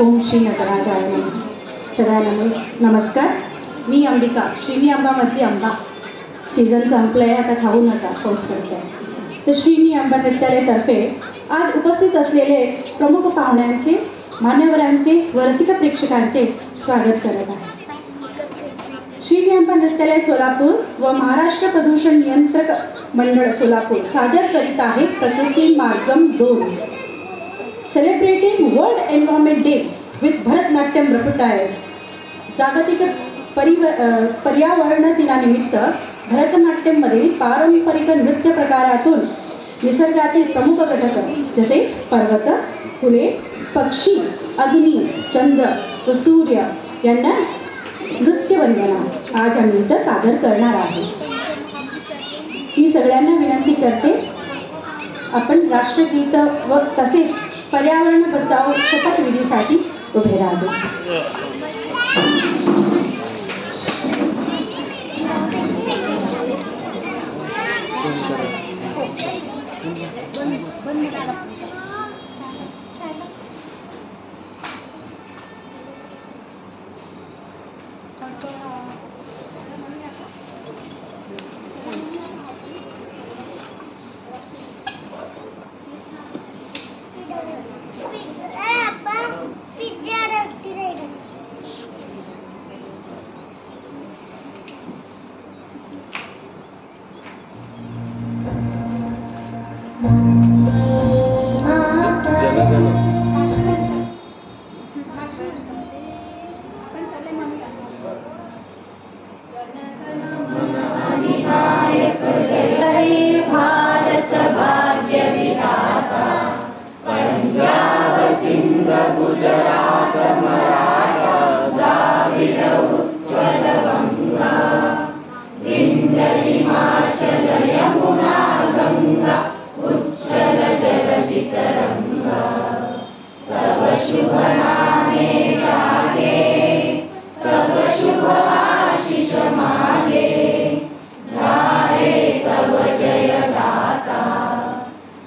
ओम श्री नटराजाय नमः. सगळ्यांना नमस्कार. मी अंबिका, श्रीनी आंबामधली आंबा. सीझन संपलंय, आता खाऊ नका, पाऊस पडतोय. तर श्रीनी आंबा नृत्यालयातर्फे आज उपस्थित असलेले प्रमुख पाहुण्यांचे, मान्यवरांचे व रसिक प्रेक्षकांचे स्वागत करत आहे. श्रीनी आंबा नृत्यालय सोलापूर व महाराष्ट्र प्रदूषण नियंत्रक मंडळ सोलापूर सादर करीत आहे Prakriti Margam 2, celebrating world environment day with Bharatanatyam repertoires. जागतिक पर्यावरण दिनानिमित्त भरतनाट्यममधील पारंपरिक नृत्य प्रकारातून निसर्गातील प्रमुख घटक जसे पर्वत, फुले, पक्षी, अग्नी, चंद्र व सूर्य यांना नृत्यवंदना आज आम्ही इथं सादर करणार आहोत. मी सगळ्यांना विनंती करते, आपण राष्ट्रगीत व तसेच पर्यावरण बचाव शपथविधीसाठी उभे राहू. भारत भाग्य विधाता, पंजाब सिंध गुजरात मराठा द्राविड उत्कल बंगा, विंध्य हिमाचल यमुना गंगा उच्चल जलधि तरंगा. तब शुभ नामे जागे, तब शुभ आशीष मागे, गाये तब जय गाथा.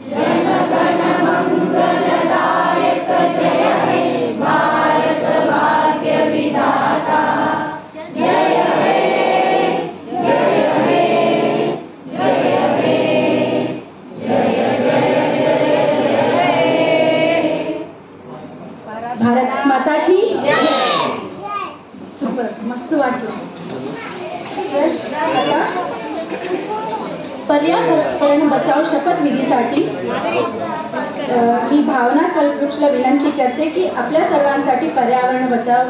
जन गण मंगलदायक जय हे भारत भाग्य विधाता. जय हे जय हे जय हे जय जय जय जय. भारत माता की जय. सुपर, मस्त वाटलं. आता पर्यावरण बचाव शपथविधीसाठी मी भावना कलकुचला विनंती करते की आपल्या सर्वांसाठी पर्यावरण बचाव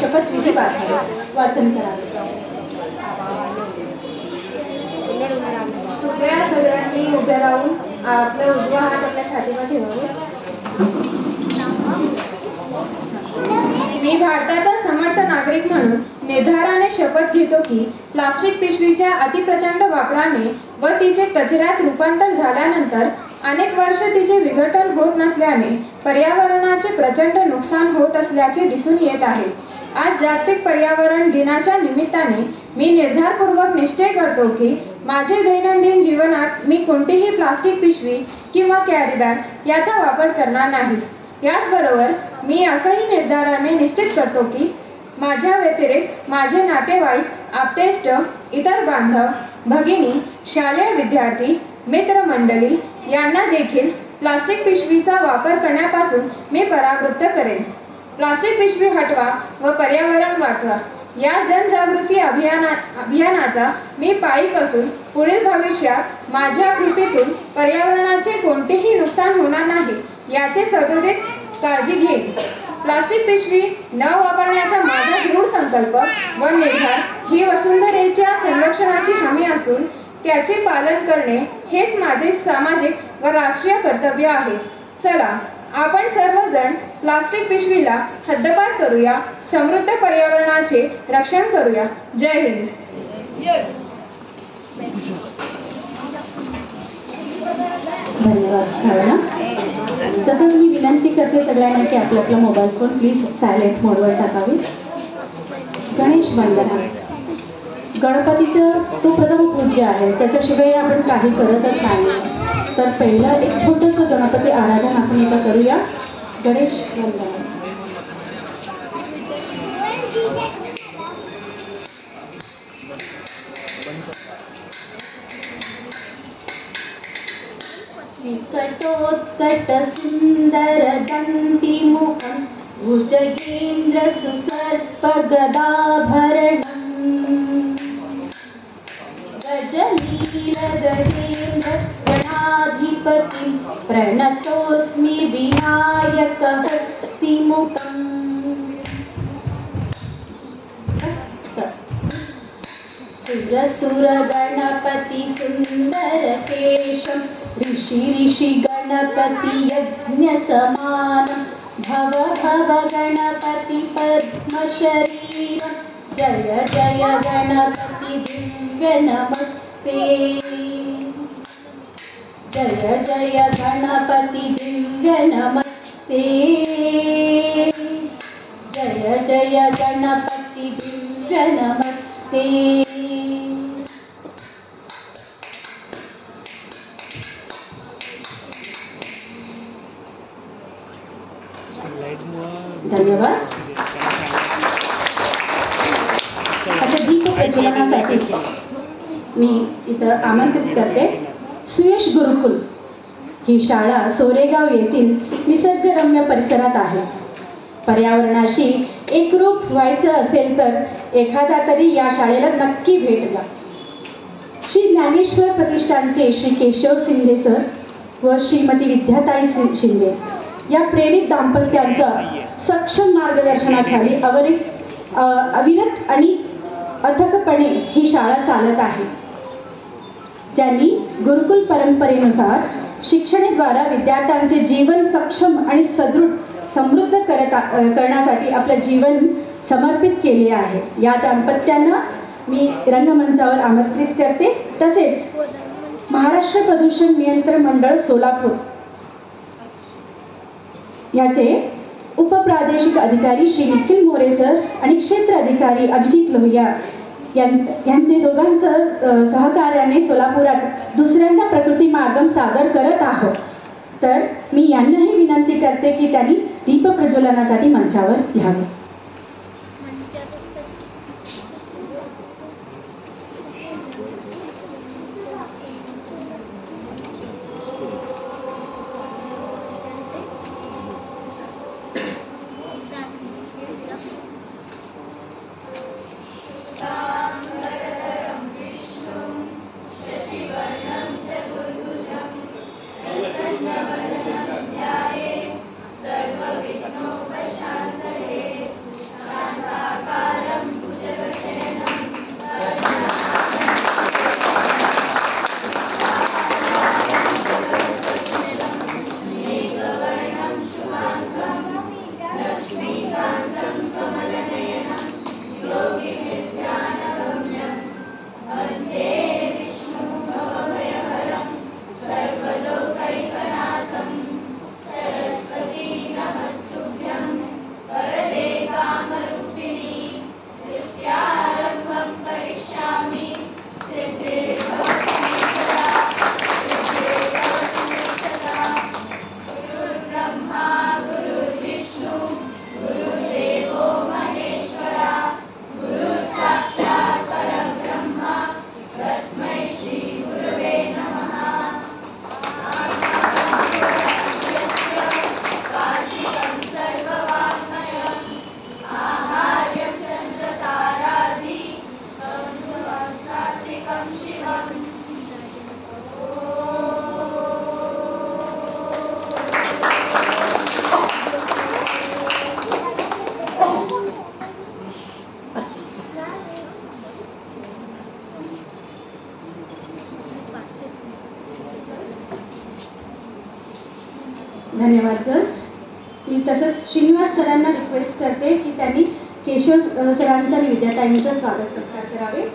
शपथविधी वाचन करावे. कृपया सगळ्यांनी उभे राहून आपला उजवा हात आपल्या छातीवर ठेवावा. मी भारताचा समर्थ नागरिक म्हणून निर्धाराने शपथ घेतो की प्लास्टिक पिशवीच्या अतिप्रचंड वापराने व तिचे कचऱ्यात रूपांतर झाल्यानंतर अनेक वर्ष तिचे विघटन होत नसल्याने पर्यावरणाचे प्रचंड नुकसान होत असल्याचे दिसून येत आहे. आज जागतिक पर्यावरण दिनाच्या निमित्ताने मी निर्धारपूर्वक निश्चय करतो की माझे दैनंदिन जीवनात मी कोणतीही प्लास्टिक पिशवी किंवा कॅरी बॅग याचा वापर करणार नाही. याचबरोबर मी असंही निर्धाराने निश्चित करतो की माझ्या व्यतिरिक्त माझे नातेवाईक, आप्तेष्ट, इतर बांधव, भगिनी, शालेय विद्यार्थी, मित्रमंडळी यांना देखील प्लास्टिक पिशवीचा वापर करण्यापासून मी परावृत्त करेन. प्लास्टिक पिशवी हटवा व पर्यावरण वाचवा या जनजागृती अभियानाचा मी पाईक असून पुढील भविष्यात माझ्या कृतीतून पर्यावरणाचे कोणतेही नुकसान होणार नाही याचे सदोदित काळजी घेईन. प्लास्टिक पिशवी न वापरण्याचा माझा दृढ संकल्प व निर्धार ही वसुंधरेच्या संरक्षणाची हमी असून त्याचे पालन करणे हेच माझे सामाजिक व राष्ट्रीय कर्तव्य आहे. चला आपण सर्वजण प्लास्टिक पिशवीला हद्दपार करूया, समृद्ध पर्यावरणाचे रक्षण करूया. जय हिंद. धन्यवाद. तसंच मी विनंती करते सगळ्यांना की आपला आपला मोबाईल फोन प्लीज सायलेंट मोडवर टाकावे. गणेश वंदना. गणपतीचं तो प्रथम पूज्य आहे, त्याच्याशिवाय आपण काही करतच नाही. तर पहिलं एक छोटंसं गणपती आराधन आपण इथं करूया. गणेश वंदना. विकटोत्कट सुंदर दंतिमुखं भुजगेन्द्र सुसर्प गदाभरणम् गजनीलगजेन्द्र गणाधिपतिं प्रणतोऽस्मि विनायकहस्तिमुखम् सुरसुरगणपति सुन्दरकेशं ऋषि गणपति यज्ञसमानं भव भव गणपति पद्मशरीरं जय जय गणपति दिव्य नमस्ते जय जय गणपति दिव्य नमस्ते जय जय गणपति दिव्य नमस्ते धन्यवाद. आता दीप प्रज्वलनासाठी मी इथं आमंत्रित करते सुयश गुरुकुल. ही शाळा सोरेगाव येथील निसर्गरम्य परिसरात आहे. पर्यावरणाशी एकरूप व्हायचं असेल तर एखादा तरी या शाळेला नक्की भेट द्या. श्री ज्ञानेश्वर प्रतिष्ठानचे श्री केशव शिंदे सर व श्रीमती विद्याताई शिंदे या प्रेरित दाम्पत्यांचा सक्षम मार्गदर्शनाखाली अविरत आणि अथकपणे ही शाळा चालत आहे. ज्यांनी गुरुकुल परंपरेनुसार शिक्षणाद्वारा विद्यार्थ्यांचे जीवन सक्षम आणि समृद्ध करण्यासाठी आपले जीवन समर्पित केले आहे. या दाम्पत्यांना मी रंगमंचावर आमंत्रित करते. तसेच महाराष्ट्र प्रदूषण नियंत्रण मंडळ सोलापूर याचे उपप्रादेशिक अधिकारी श्री निखिल मोरे सर आणि क्षेत्र अधिकारी अभिजित लोहिया यांचे दोघांचं सहकार्याने सोलापुरात दुसऱ्यांदा प्रकृती मार्गम सादर करत आहोत. तर मी यांनाही विनंती करते की त्यांनी दीप प्रज्वलनासाठी मंचावर यावे. धन्यवाद गर्ल्स. मी तसंच श्रीनिवास सरांना रिक्वेस्ट करते की त्यांनी केशव सरांचं आणि विद्याताईंचं स्वागत सत्कार करावे.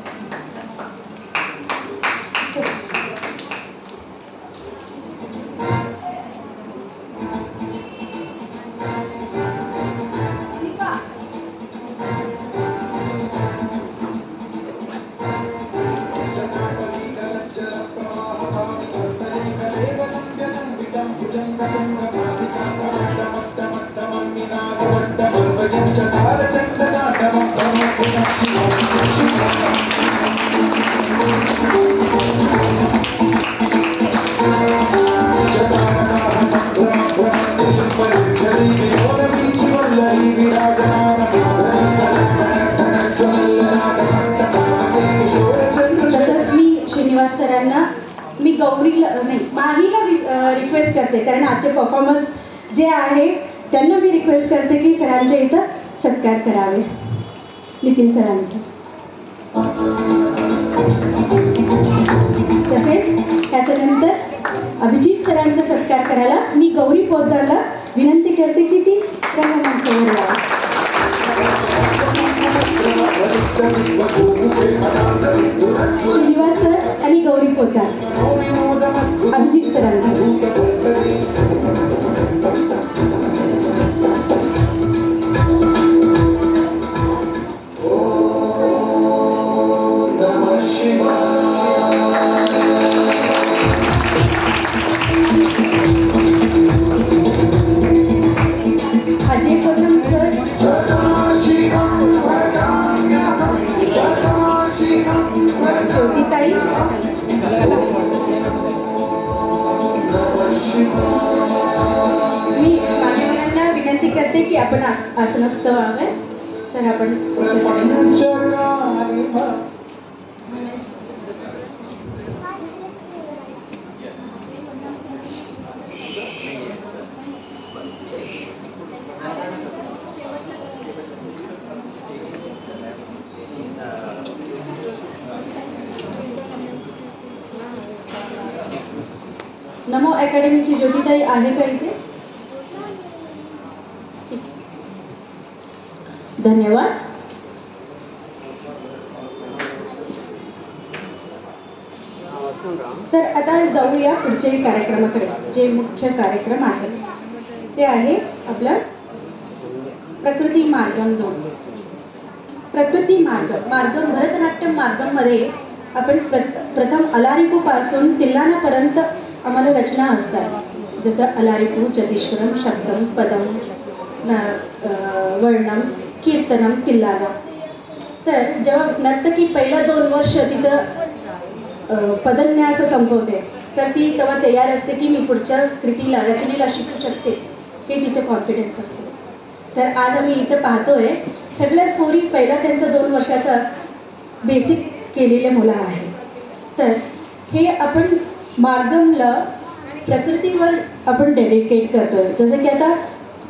चंद्रनाटम गौरीला नाही माहीला रिक्वेस्ट करते, कारण आजचे परफॉर्मर्स जे आहे त्यांना मी रिक्वेस्ट करते की सरांच्या इथं सत्कार करावे, नितीन सरांचा. तसेच त्याच्यानंतर अभिजित सरांचा सत्कार करायला मी गौरी पोद्दारला विनंती करते की ती रंगमंचावर यावी. श्रीनिवास सर आणि गौरी पोद्दार अभिजित सरांचा. अजय पूनम सर, ज्योतिताई, मी मान्यवरांना विनंती करते की आपण आसनस्थ व्हावे. तर आपण नमो अकॅडमीची ज्योतिताई आहे का इथे? धन्यवाद. तर आता जाऊया पुढच्या कार्यक्रमाकडे. जे मुख्य कार्यक्रम आहे ते आहे आपलं प्रकृती मार्गम 2. प्रकृती मार्गम भरतनाट्यम मार्गममध्ये आपण प्रथम अलारिपू पासून तिल्लानापर्यंत आम्हाला रचना असतात. जसं अलारिपू, चतुष्करम, शब्दम, पदम, वर्णम, कीर्तनम, तिल्लाना. तर जेव्हा नर्तकी पहिला 2 वर्ष तिचं पदन्यास संपवते तर ती तेव्हा तयार असते की मी पुढच्या कृतीला रचनेला शिकू शकते, हे तिचं कॉन्फिडन्स असते. तर आज आम्ही इथं पाहतोय सगळ्यात पोरी पहिला त्यांचा 2 वर्षाचा बेसिक केलेल्या मुलं आहे. तर हे आपण मार्गमला प्रकृतीवर आपण डेडिकेट करतोय. जसं की आता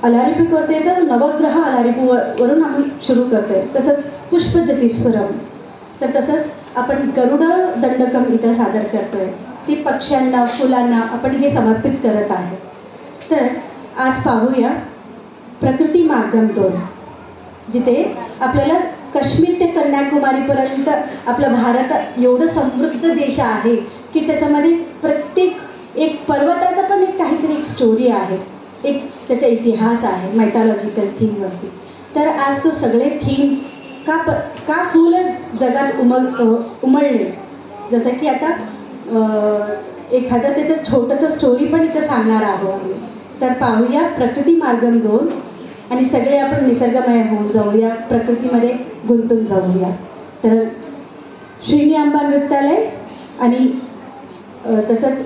अलारिपू करते तर नवग्रह अलारिपू वरून आपण सुरू करतोय. तसंच पुष्पजतीस्वरम, तर तसंच आपण गरुड दंडकम इथं सादर करतोय. ती पक्ष्यांना, फुलांना आपण हे समर्पित करत आहे. तर आज पाहूया प्रकृती मार्गम 2, जिथे आपल्याला काश्मीर ते कन्याकुमारीपर्यंत आपला भारत एवढं समृद्ध देश आहे की त्याच्यामध्ये प्रत्येक एक पर्वताचा पण एक काहीतरी एक स्टोरी आहे, एक त्याचा इतिहास आहे मायथॉलॉजिकल थीमवरती. तर आज तो सगळे थीम का फुल जगात उमळले. जसं की आता एखादं त्याचं छोटंसं स्टोरी पण इथं सांगणार आहोत आम्ही. तर पाहूया प्रकृती मार्गम 2 आणि सगळे आपण निसर्गमय होऊन जाऊया, प्रकृतीमध्ये गुंतून जाऊया. तर श्रीनी अंबा नृत्यालय आणि तसंच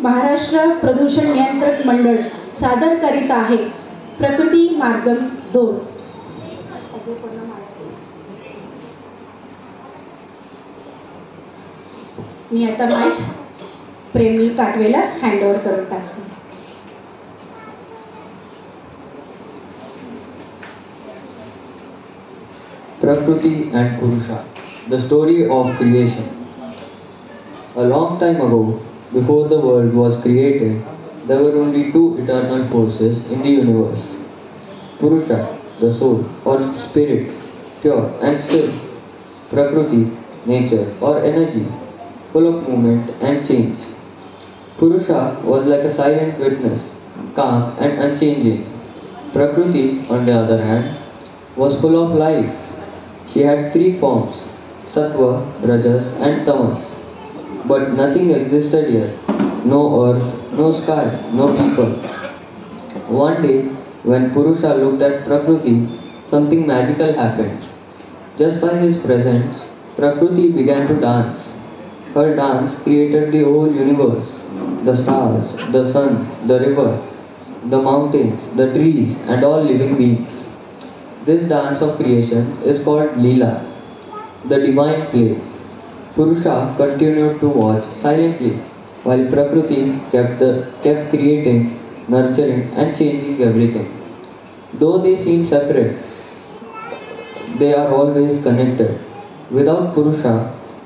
महाराष्ट्र प्रदूषण नियंत्रक मंडळ सादर करीत आहे प्रकृती मार्गम 2. मी आता माईक प्रेमल काटवेला हँडओव्हर करून टाकते. Prakriti and Purusha, the story of creation. A long time ago, before the world was created, there were only 2 eternal forces in the universe. Purusha, the soul or spirit, pure and still. Prakriti, nature or energy, full of movement and change. Purusha was like a silent witness, calm and unchanging. Prakriti, on the other hand, was full of life. She had 3 forms, Sattva, Rajas and Tamas. But nothing existed here. No earth, no sky, no people. One day, when Purusha looked at Prakriti, something magical happened. Just by his presence, Prakriti began to dance. Her dance created the whole universe. The stars, the sun, the river, the mountains, the trees and all living beings. This dance of creation is called Leela, the divine play. Purusha continued to watch silently. while Prakriti kept creating, nurturing and changing everything. Though they seem separate, they are always connected. Without Purusha,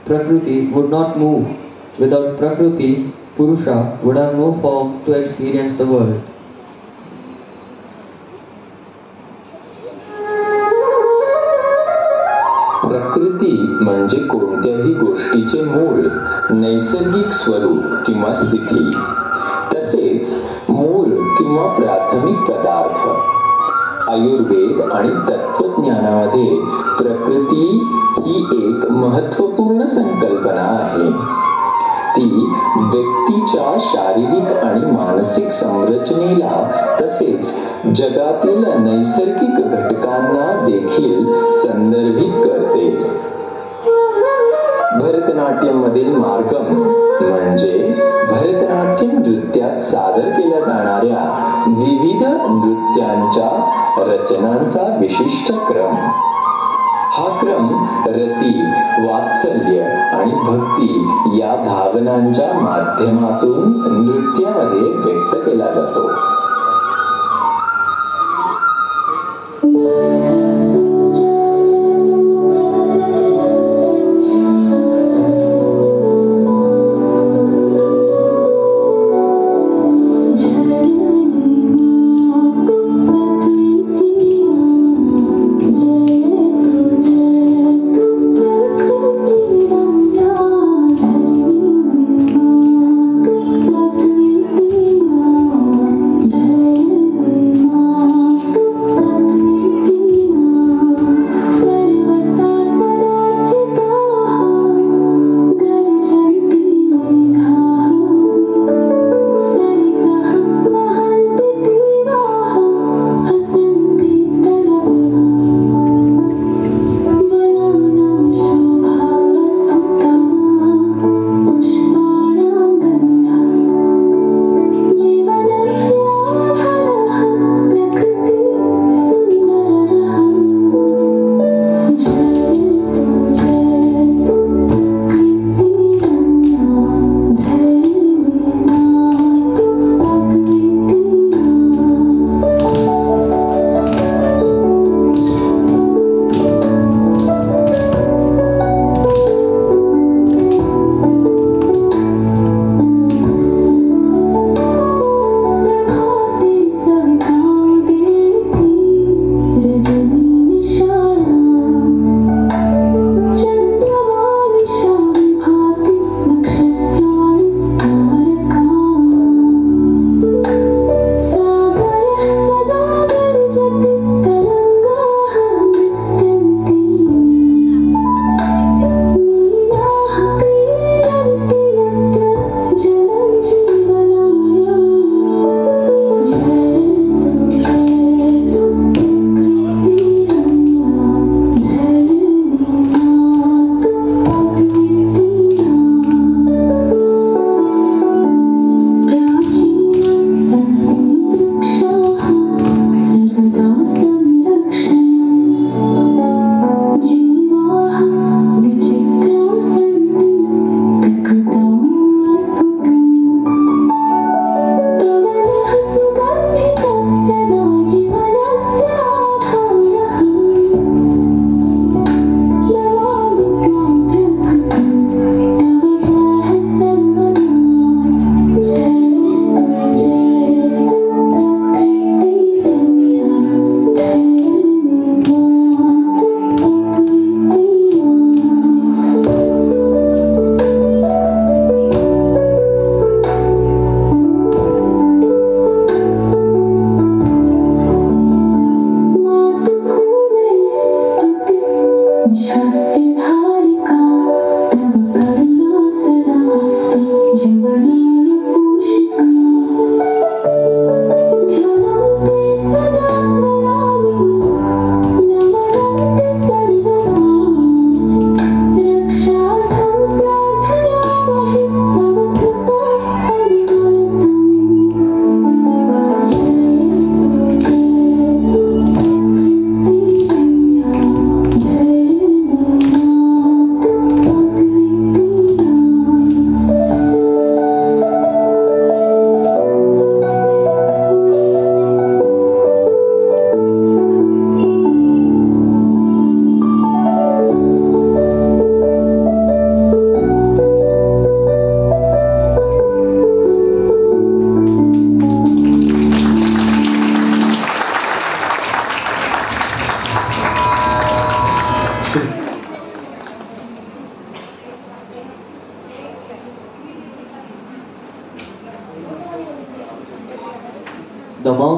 Prakriti would not move. Without Prakriti, Purusha would have no form to experience the world. प्रकृती म्हणजे कोणत्याही गोष्टीचे मूळ, नैसर्गिक स्वरूप किंवा स्थिती, तसेच मूळ किंवा प्राथमिक पदार्थ. आयुर्वेद आणि तत्वज्ञानामध्ये प्रकृती ही एक महत्त्वपूर्ण संकल्पना आहे. ती व्यक्तीच्या शारीरिक आणि मानसिक संरचनेला तसेच जगातील नैसर्गिक घटकांना देखील संदर्भित करते. भरतनाट्यम मधील मार्गम म्हणजे भरतनाट्यम नृत्यात सादर केल्या जाणाऱ्या विविध नृत्यांच्या रचनांचा विशिष्ट क्रम. हा क्रम रती, वात्सल्य आणि भक्ती या भावनांच्या माध्यमातून नृत्यामध्ये व्यक्त केला जातो.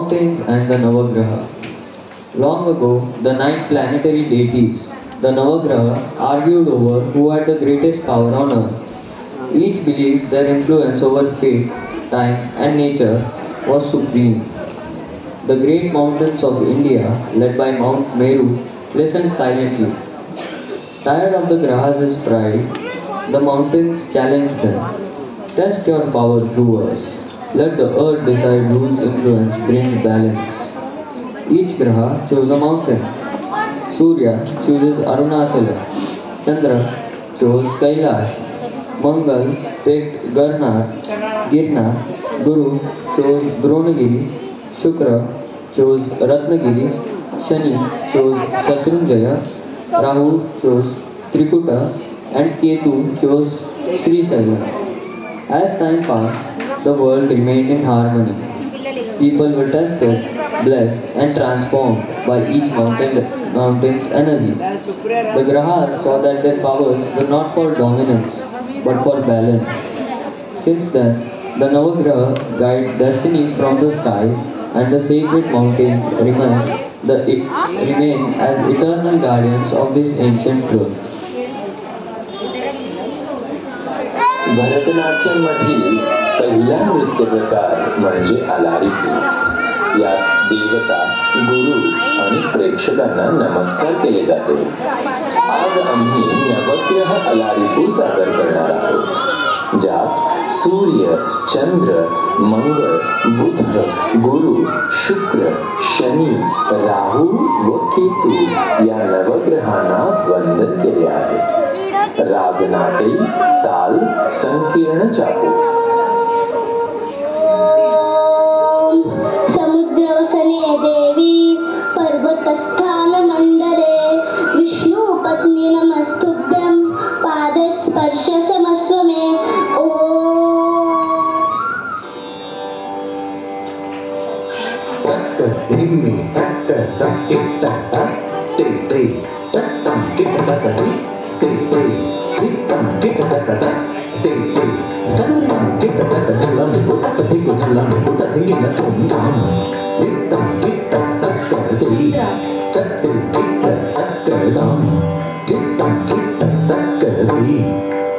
mountains and the Navagraha. Long ago, the 9 planetary deities, the Navagraha, argued over who had the greatest power on earth. Each believed their influence over fate, time, and nature was supreme. The great mountains of India, led by Mount Meru, listened silently. Tired of the Grahas' pride, the mountains challenged them. Test your power through us. Let the earth decide whose influence brings balance. Each Graha chose a mountain. Surya chooses Arunachala. Chandra chose Kailash. Mangal picked Girnar. Guru chose Dronagiri. Shukra chose Ratnagiri. Shani chose Shatrunjaya. Rahu chose Trikuta. And Ketu chose Srisailam. As time passed, the world remained in harmony. People were tested, blessed, and transformed by each mountain's energy. The Grahas saw that their powers were not for dominance, but for balance. Since then, the Navagraha guide destiny from the skies, and the sacred mountains remain as eternal guardians of this ancient truth. Bharatanatyam मधील पहिला नृत्य प्रकार म्हणजे अलारिपू. यात देवता, गुरु आणि प्रेक्षकांना नमस्कार केले जाते. आज आम्ही नवग्रह अलारिपू सादर करणार आहोत, ज्यात सूर्य, चंद्र, मंगळ, बुध, गुरु, शुक्र, शनी, राहू व केतू या नवग्रहांना वंदन केले आहे. राग नाटे, ताल, संकीर्ण चापू. समुद्रवसने देवी पर्वतस्थान मंडले विष्णु पत्नी नमस्तुभ्यं पादस्पर्श समस्व मे. तक्क धिम्मी तक्क तक्किट तक्क ते ते तक्कम किट तक्कटी ते ते किट्टम किट तक्कट ते ते सर्वम किट तक्कटलम बुतक दिगु धलम बुतक दिगु तुम तुम किट्टम किट तक्कटी तक्के किट तक्कदम किट्टम किट तक्कटी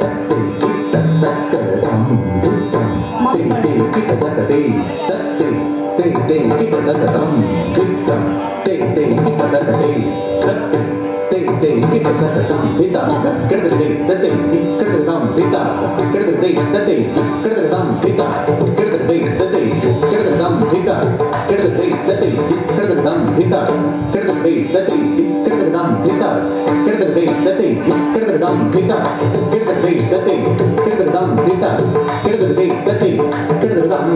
तक्के किट तक्कदम किट्टम ते ते किट तक्कटी तक्के ते ते किट तक्कदम किट्टम ते ते किट तक्कटी तक्के ते ते किट तक्कदम पिता किटते तते किटदम पिता किटते तते किटदम पिता किटते तते किटदम पिता किटते तते किटदम पिता किटते तते किटदम पिता किटते तते किटदम पिता किटते तते किटदम पिता किटते तते किटदम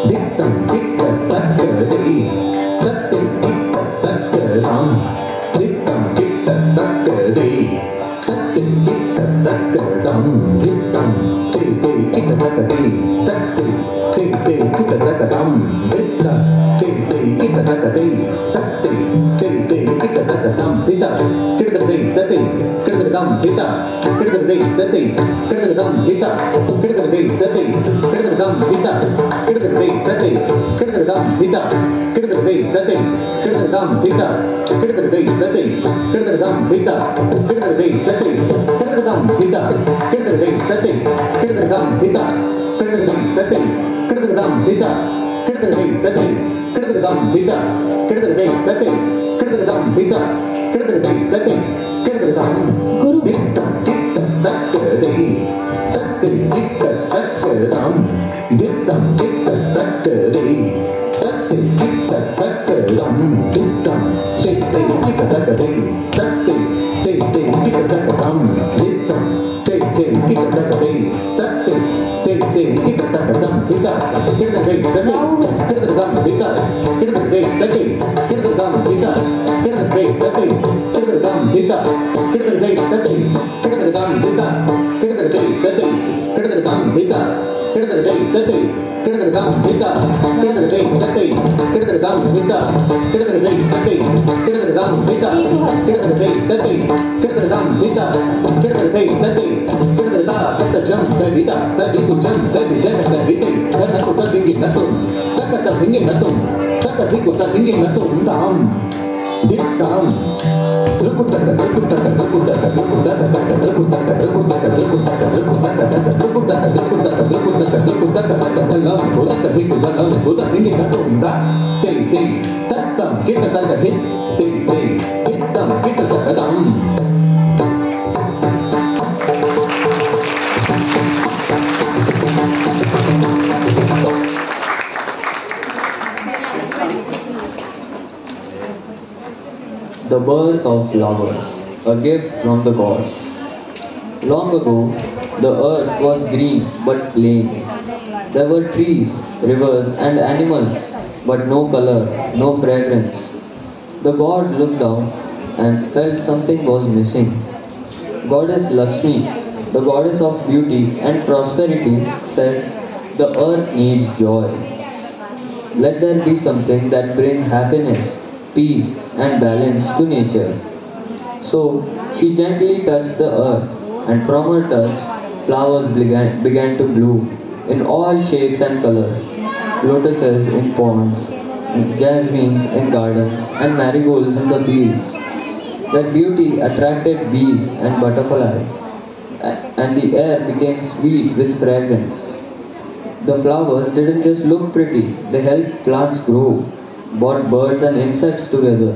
दिक्तम दिक्त तक्कदि तते दिक्त तक्कदम दिक्तम दिक्त तक्कदि तते दिक्त तक्कदम दिक्तम ते ते किट तक्कदि तते ते ते किट तक्कदम दिक्त ते ते किट तक्कदि तते ते ते किट तक्कदम पिता किटते तते किटदम पिता किटते तते किटदम पिता किटते तते किटदम पिता किटते तते किटदम पिता किटते तते किटदम पिता किटते तते किटदम पिता किटते तते किटदम पिता किटते तते किटदम पिता किटते तते किटदम पिता किटते तते किटदम पिता किटते तते किटदम पिता किटते तते किटदम गुरु दिक्तम दिक्त तक्कदि तत्ते दिक्त तक्कदम दिक्तम दिक्त तक्कदि तत्ते दिक्त तक्कदम दिक्तम ते ते किट तक्कदि तत्ते ते ते किट तक्कदम दिक्तम ते ते किट तक्कदि तत्ते ते ते किट तक्कदम पिता किटते तते किटदम पिता किटते तते किटदम पिता किटते तते किटदम पिता किटते तते किटदम पिता किटते तते किटदम पिता किटते तते किटदम पिता किटते तते किटदम पिता किटते तते किटदम पिता किटते तते किटदम पिता किटते तते किटदा ततजम तविता तविसुजम तविजन तविते तनसु तविंगी Natung तकत Bhingi Natung The birth of flowers, a gift from the gods. Long ago, the earth was green but plain. There were trees, rivers, and animals, but no color, no fragrance. The god looked down and felt something was missing. Goddess Lakshmi, the goddess of beauty and prosperity, said, "The earth needs joy. Let there be something that brings happiness, peace, and balance to nature." So she gently touched the earth, and from her touch, flowers began to bloom in all shapes and colors. Lotuses in ponds, jasmines in gardens, and marigolds in the fields. Their beauty attracted bees and butterflies, and the air became sweet with fragrance. The flowers didn't just look pretty, they helped plants grow, brought birds and insects together,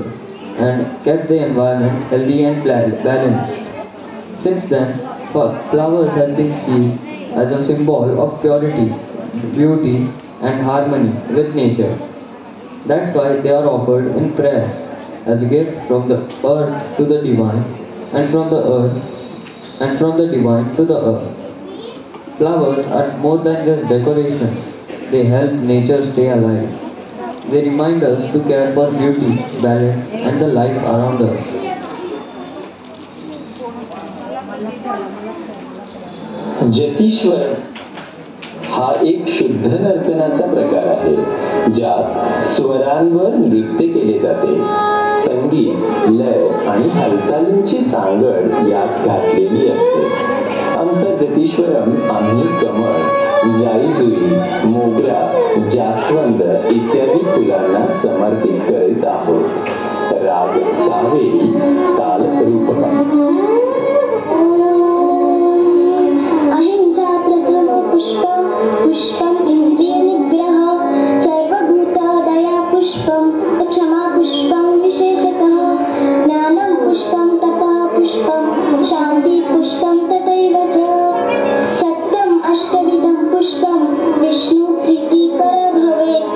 and kept the environment healthy and balanced. Since then, flowers have been seen as a symbol of purity, beauty, and harmony with nature. That's why they are offered in prayers as a gift from the earth to the divine, and from the divine to the earth. Flowers are more than just decorations. They help nature stay alive. They remind us to care for beauty, balance, and the life around us. जतीश्वर हा एक शुद्ध नर्तनाचा प्रकार आहे, ज्यात स्वरांवर नृत्य केले जाते. संगीत, लय आणि हालचालींची सांगड यात घातलेली असते. आमचा जतीश्वरम आम्ही कमळ, जाईजुई, मोगरा, जास्वंद इत्यादी फुलांना समर्पित करीत आहोत. राग सावेरी, ताल रूपकम. अहिंसा प्रथम पुष्पम पुष्पम इंद्रिय निग्रह सर्वभूतदया पुष्पम क्षमा पुष्पम विशेषतः ज्ञानम पुष्पम तपः पुष्पम शांति पुष्पम तथैव च सत्यम अष्टविधम पुष्पम विष्णु प्रीतिकर भवेत्.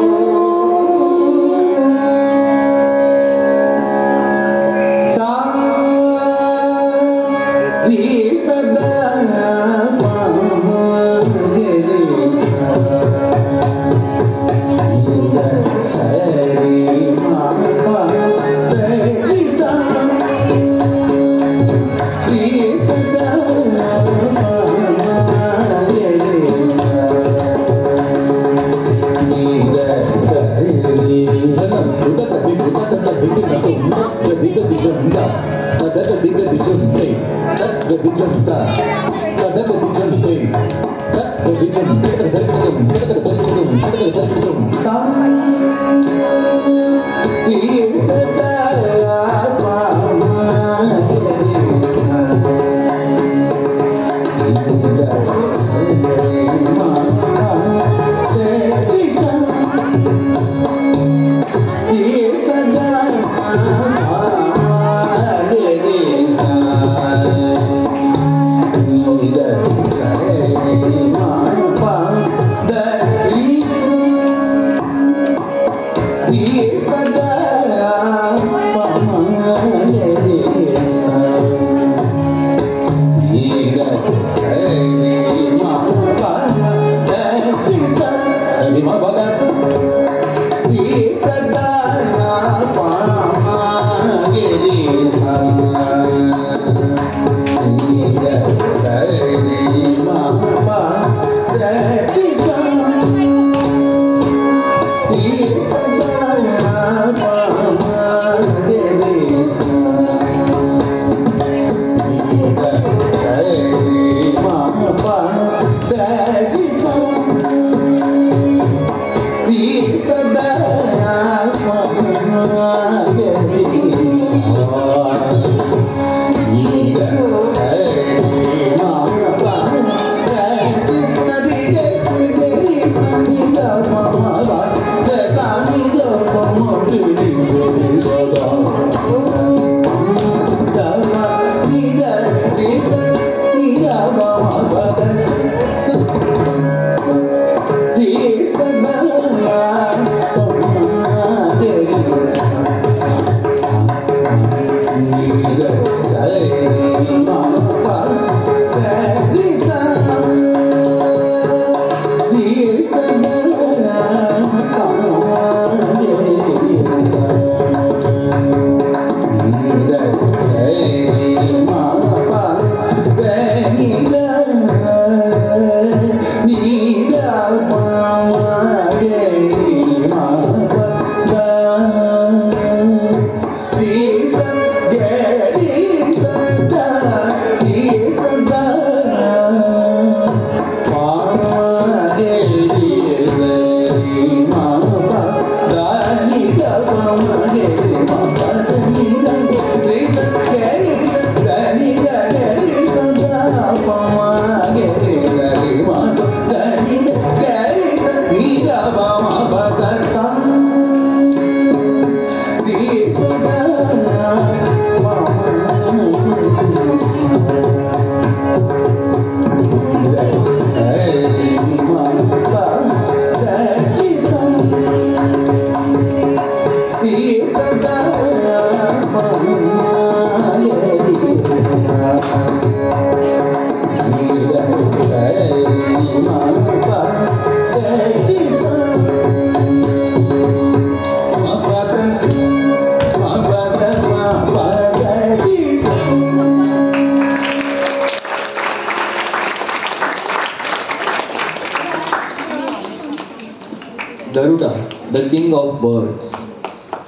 Garuda, the king of birds.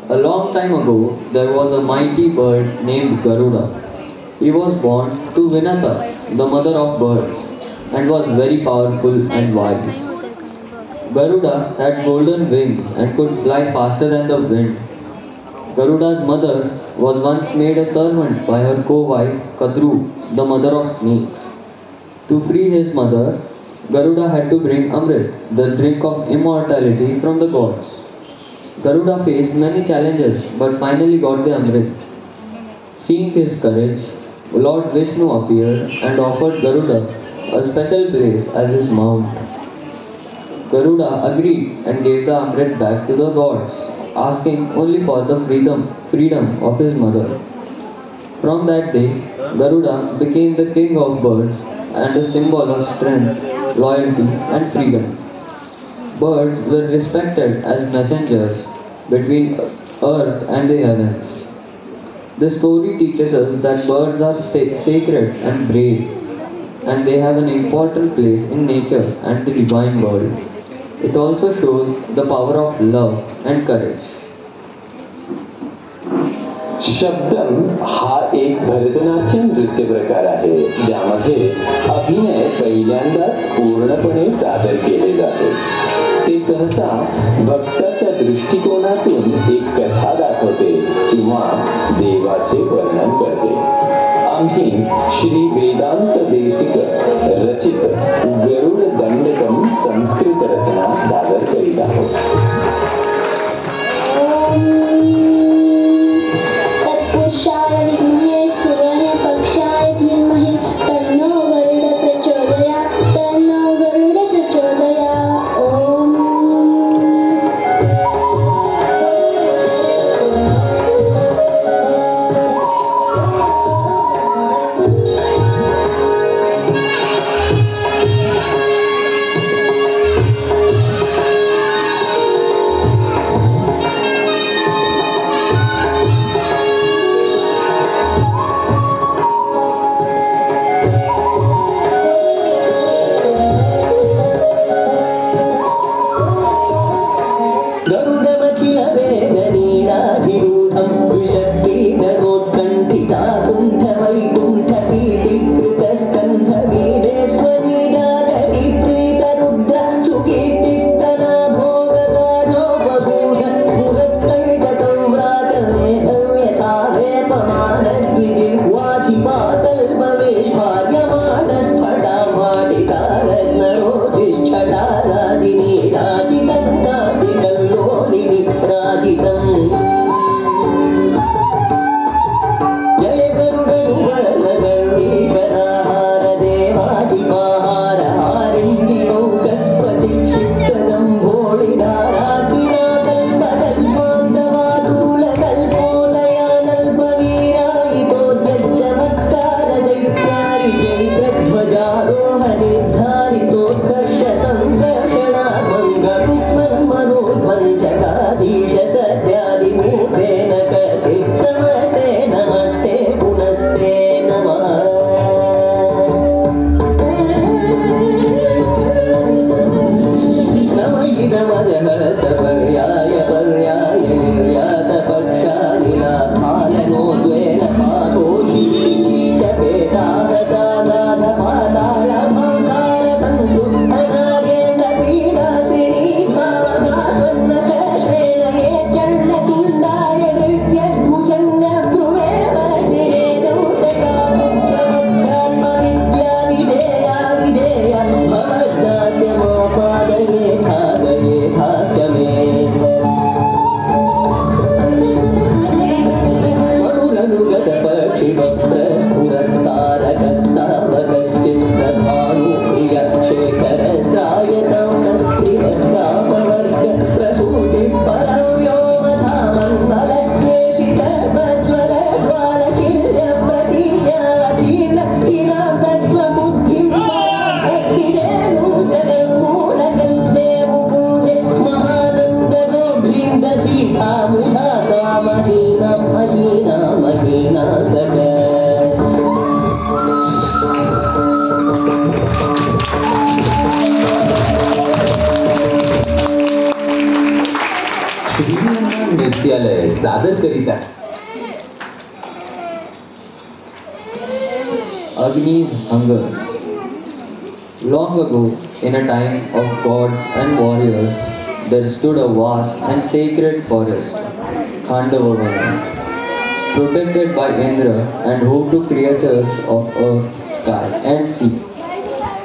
A long time ago, there was a mighty bird named Garuda. He was born to Vinata, the mother of birds, and was very powerful and wise. Garuda had golden wings and could fly faster than the wind. Garuda's mother was once made a servant by her co-wife Kadru, the mother of snakes. To free his mother, Garuda had to bring Amrit, the drink of immortality, from the gods. Garuda faced many challenges but finally got the Amrit. Seeing his courage, Lord Vishnu appeared and offered Garuda a special place as his mount. Garuda agreed and gave the Amrit back to the gods, asking only for the freedom of his mother. From that day, Garuda became the king of birds and a symbol of strength, loyalty, and freedom. Birds were respected as messengers between earth and the heavens. The story teaches us that birds are sacred and brave, and they have an important place in nature and the divine world. It also shows the power of love and courage. शब्दम हा एक भरतनाट्यम नृत्य प्रकार आहे ज्यामध्ये अभिनय पहिल्यांदाच पूर्णपणे सादर केले जाते. ते सहसा भक्ताच्या दृष्टिकोनातून एक कथा दाखवते किंवा देवाचे वर्णन करते. आम्ही श्री वेदांत देशिक रचित गरुड दंडकम संस्कृत रचना सादर करीत आहोत. तत्पुरुषाय विद्महे सुवर्णे पक्षाय धीमहि तन्नो गरुड प्रचोदयात्. तन्नो गरुड प्रचोदयात्. ओम सादर करीता. Agni's hunger. Long ago, in a time of gods and warriors, there stood a vast and sacred forest, Khandavavana, protected by Indra and home to creatures of earth, sky, and sea.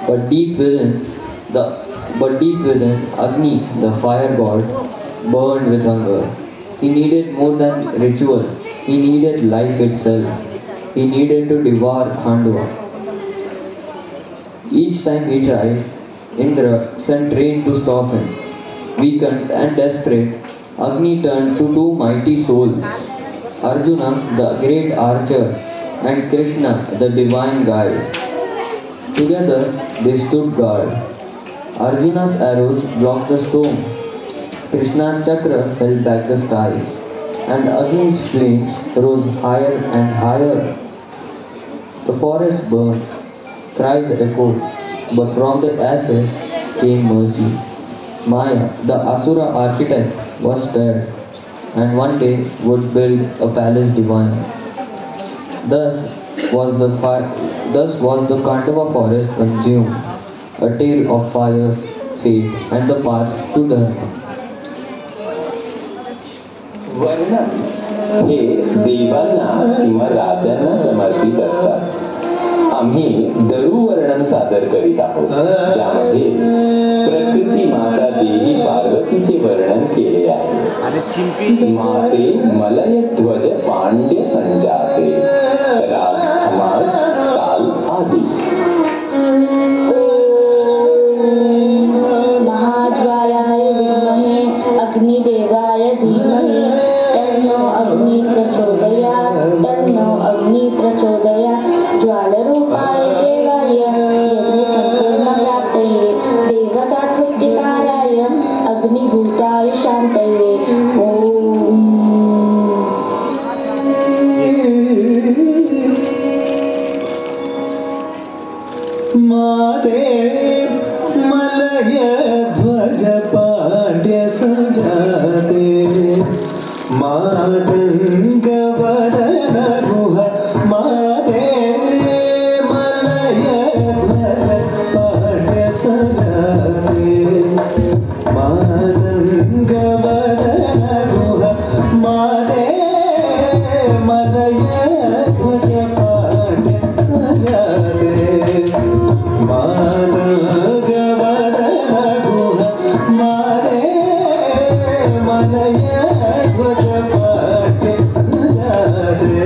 But deep within, Agni, the fire god, burned with hunger. He needed more than ritual. He needed life itself. He needed to devour Khandava. Each time he tried, Indra sent rain to stop him. Weakened and desperate, Agni turned to two mighty souls, Arjuna, the great archer, and Krishna, the divine guide. Together they stood guard. Arjuna's arrows blocked the storm. Krishna's chakra held back the skies, and Agni's flames rose higher and higher. The forest burned, cries echoed, but from the ashes came mercy. Maya, the Asura architect, was spared, and one day would build a palace divine. Thus was the Khandava forest consumed, a tale of fire, fate, and the path to Dharma. वर्णन हे देवांना किंवा राजांना समर्पित असतात. आम्ही दरु वर्णन सादर करीत आहोत, ज्यामध्ये प्रकृती माता देवी पार्वतीचे वर्णन केले आहे. माते मलय ध्वज पांड्य संजाते, राग समाज ताल आदी. महाज्वालाय विद्महे अग्निदेवाय धीमहि तन्नो अग्नि प्रचोदयात्. तन्नो अग्नि प्रचोदयात्. ज्वालरूपाय देवाय यज्ञसंकर्मप्राप्तये देवतातृप्तिकाराय अग्निभूताय शान्तये. ओम. माते मलय ध्वज पांड्य संजाते, मातंग वदन गुह. माते मलय ध्वज पांड्य संजाते, मातंग वदन गुह. माते मलय ध्वज पांड्य संजाते, मातंग वदन गुह. माते मलय ध्वज पांड्य संजाते,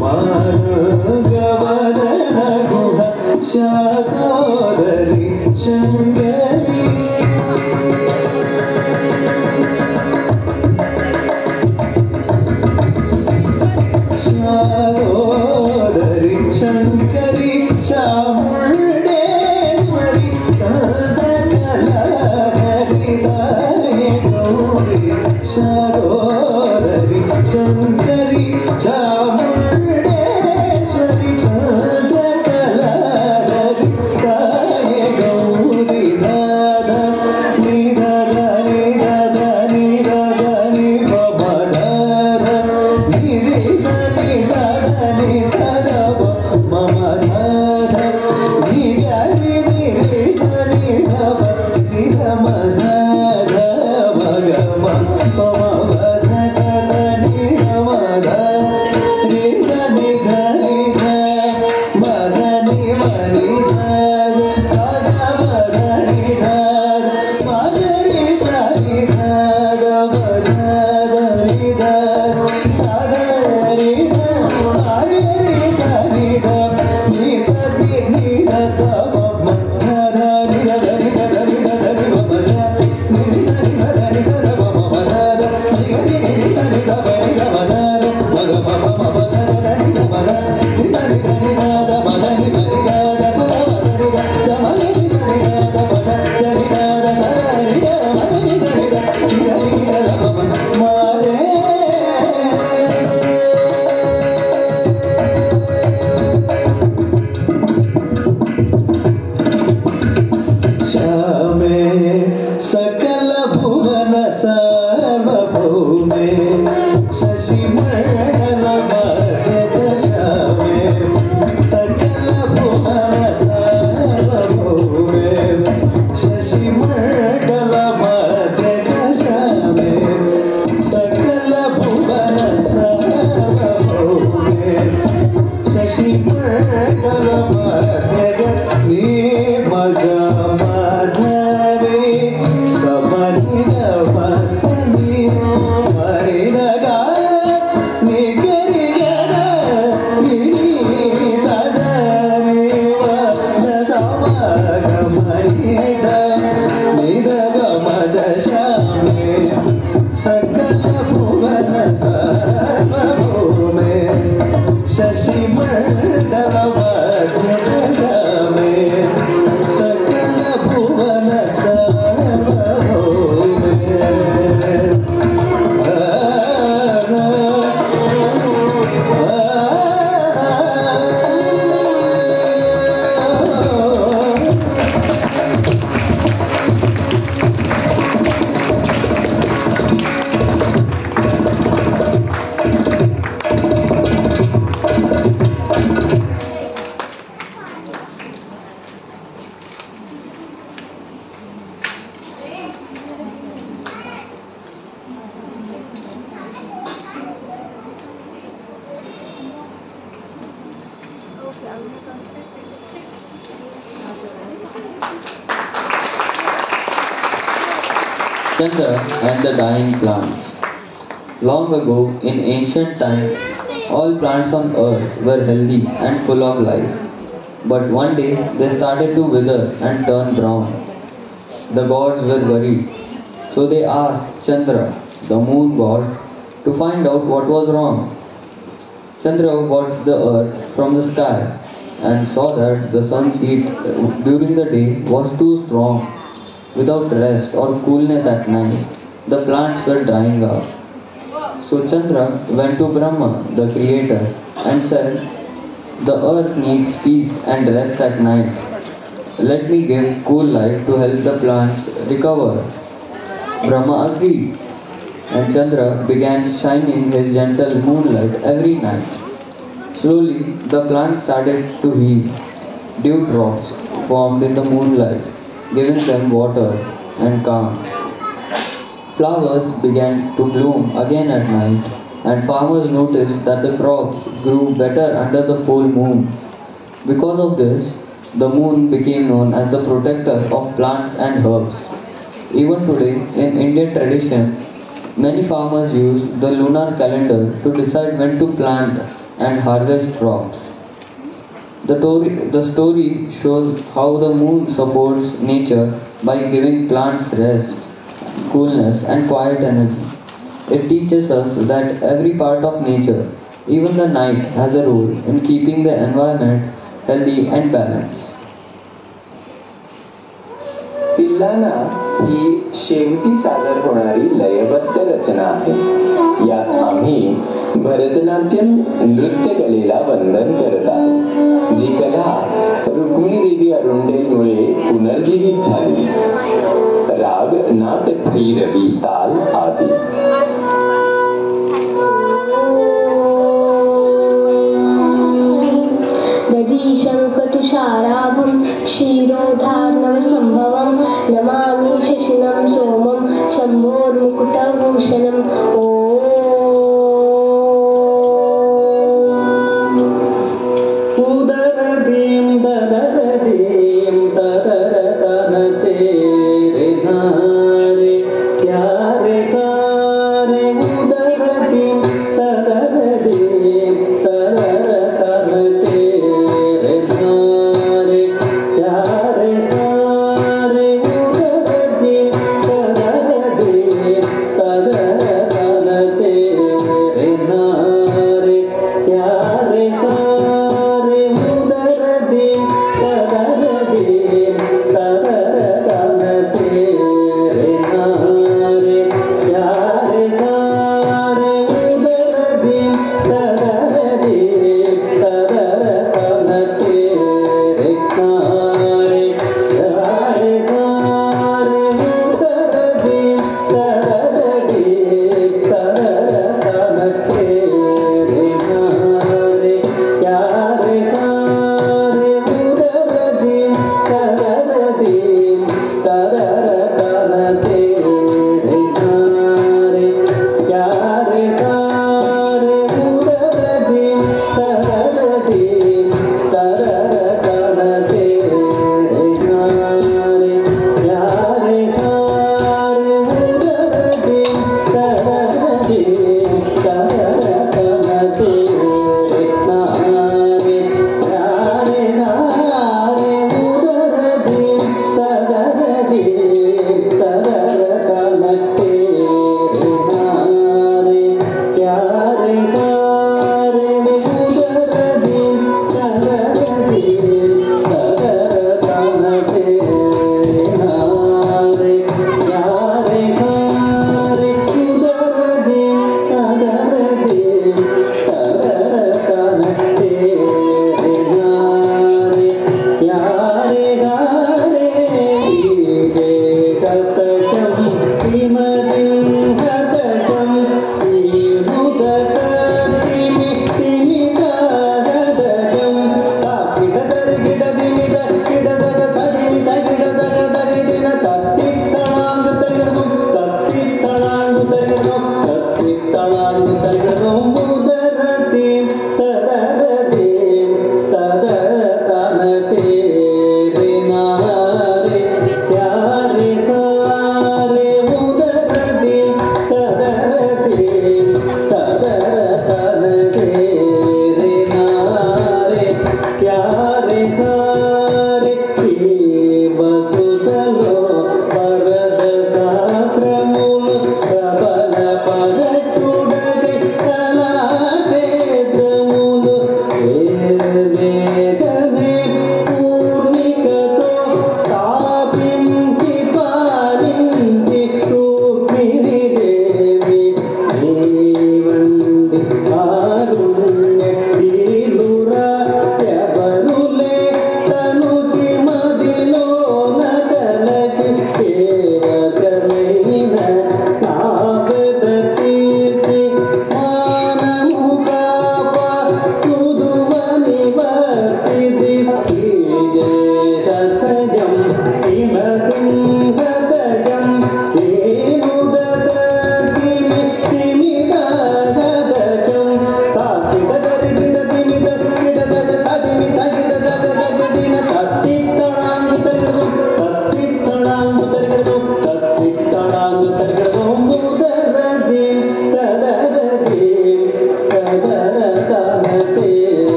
मातंग वदन गुह. शातोदरी शृंगेरी. शातोदरी शंकरी चामुंडेश्वरी चंद्रकलाधरी दाये गौरी. शातोदरी शंकरी चामुंडेश्वरी चंद्रकलाधरी दाये गौरी. दादा नि दादा नि दादा नि दादा नि बाबा दादा नि रे सा नि सादा नि सादा ममा दादा नि गा नि रे सा नि दाबा नि दामा दादा भगवा ममा दादा दादा नि दामा शशिमंडल मध्य दशामे सकल भुवन सार्वभौमे शशिमंडल मध्य दशामे सकल भुवन सार्वभौमे शशिमंडल मध्य मग माधरे समनिद वसनी मरिदग निगरि गद निनि सदरे वद समग मरिद निदग मद श्यामे सकल भुवन सार्वभौमे शशिमंडल मध्य दशामे सकल Bhuvan सार्वभौमे Chandra and the dying plants. Long ago, in ancient times, all plants on earth were healthy and full of life. But one day, they started to wither and turn brown. The gods were worried. So they asked Chandra, the moon god, to find out what was wrong. Chandra watched the earth from the sky and saw that the sun's heat during the day was too strong. Without rest or coolness at night, the plants were drying out. So Chandra went to Brahma, the creator, and said, "The earth needs peace and rest at night. Let me give cool light to help the plants recover." Brahma agreed, and Chandra began shining his gentle moonlight every night. Slowly, the plants started to heal. Dewdrops formed in the moonlight, giving them water and calm. Flowers began to bloom again at night, and farmers noticed that the crops grew better under the full moon. Because of this, the moon became known as the protector of plants and herbs. Even today, in Indian tradition, many farmers use the lunar calendar to decide when to plant and harvest crops. The story shows how the moon supports nature by giving plants rest, coolness, and quiet energy. It teaches us that every part of nature, even the night, has a role in keeping the environment healthy and balanced. पिल्लांना ही शेवटी सादर होणारी लयबद्ध रचना आहे. यात आम्ही भरतनाट्यम नृत्य कलेला वंदन करत आहोत, जी कला रुक्मिणी देवी अरुंडेलमुळे पुनर्जीवित झाली. राग नाट भैरवी ताल आदी. शङ्खतुषाराभं क्षीरोधार्णवसम्भवं नमामि शशिनं सोमं शम्भोर्मुकुटभूषणम् उदरदीं ददरदीं तदरतनते रे नारे प्यारे तारे उदरदीं तदरदीं तदरतनते रे नारे प्यारे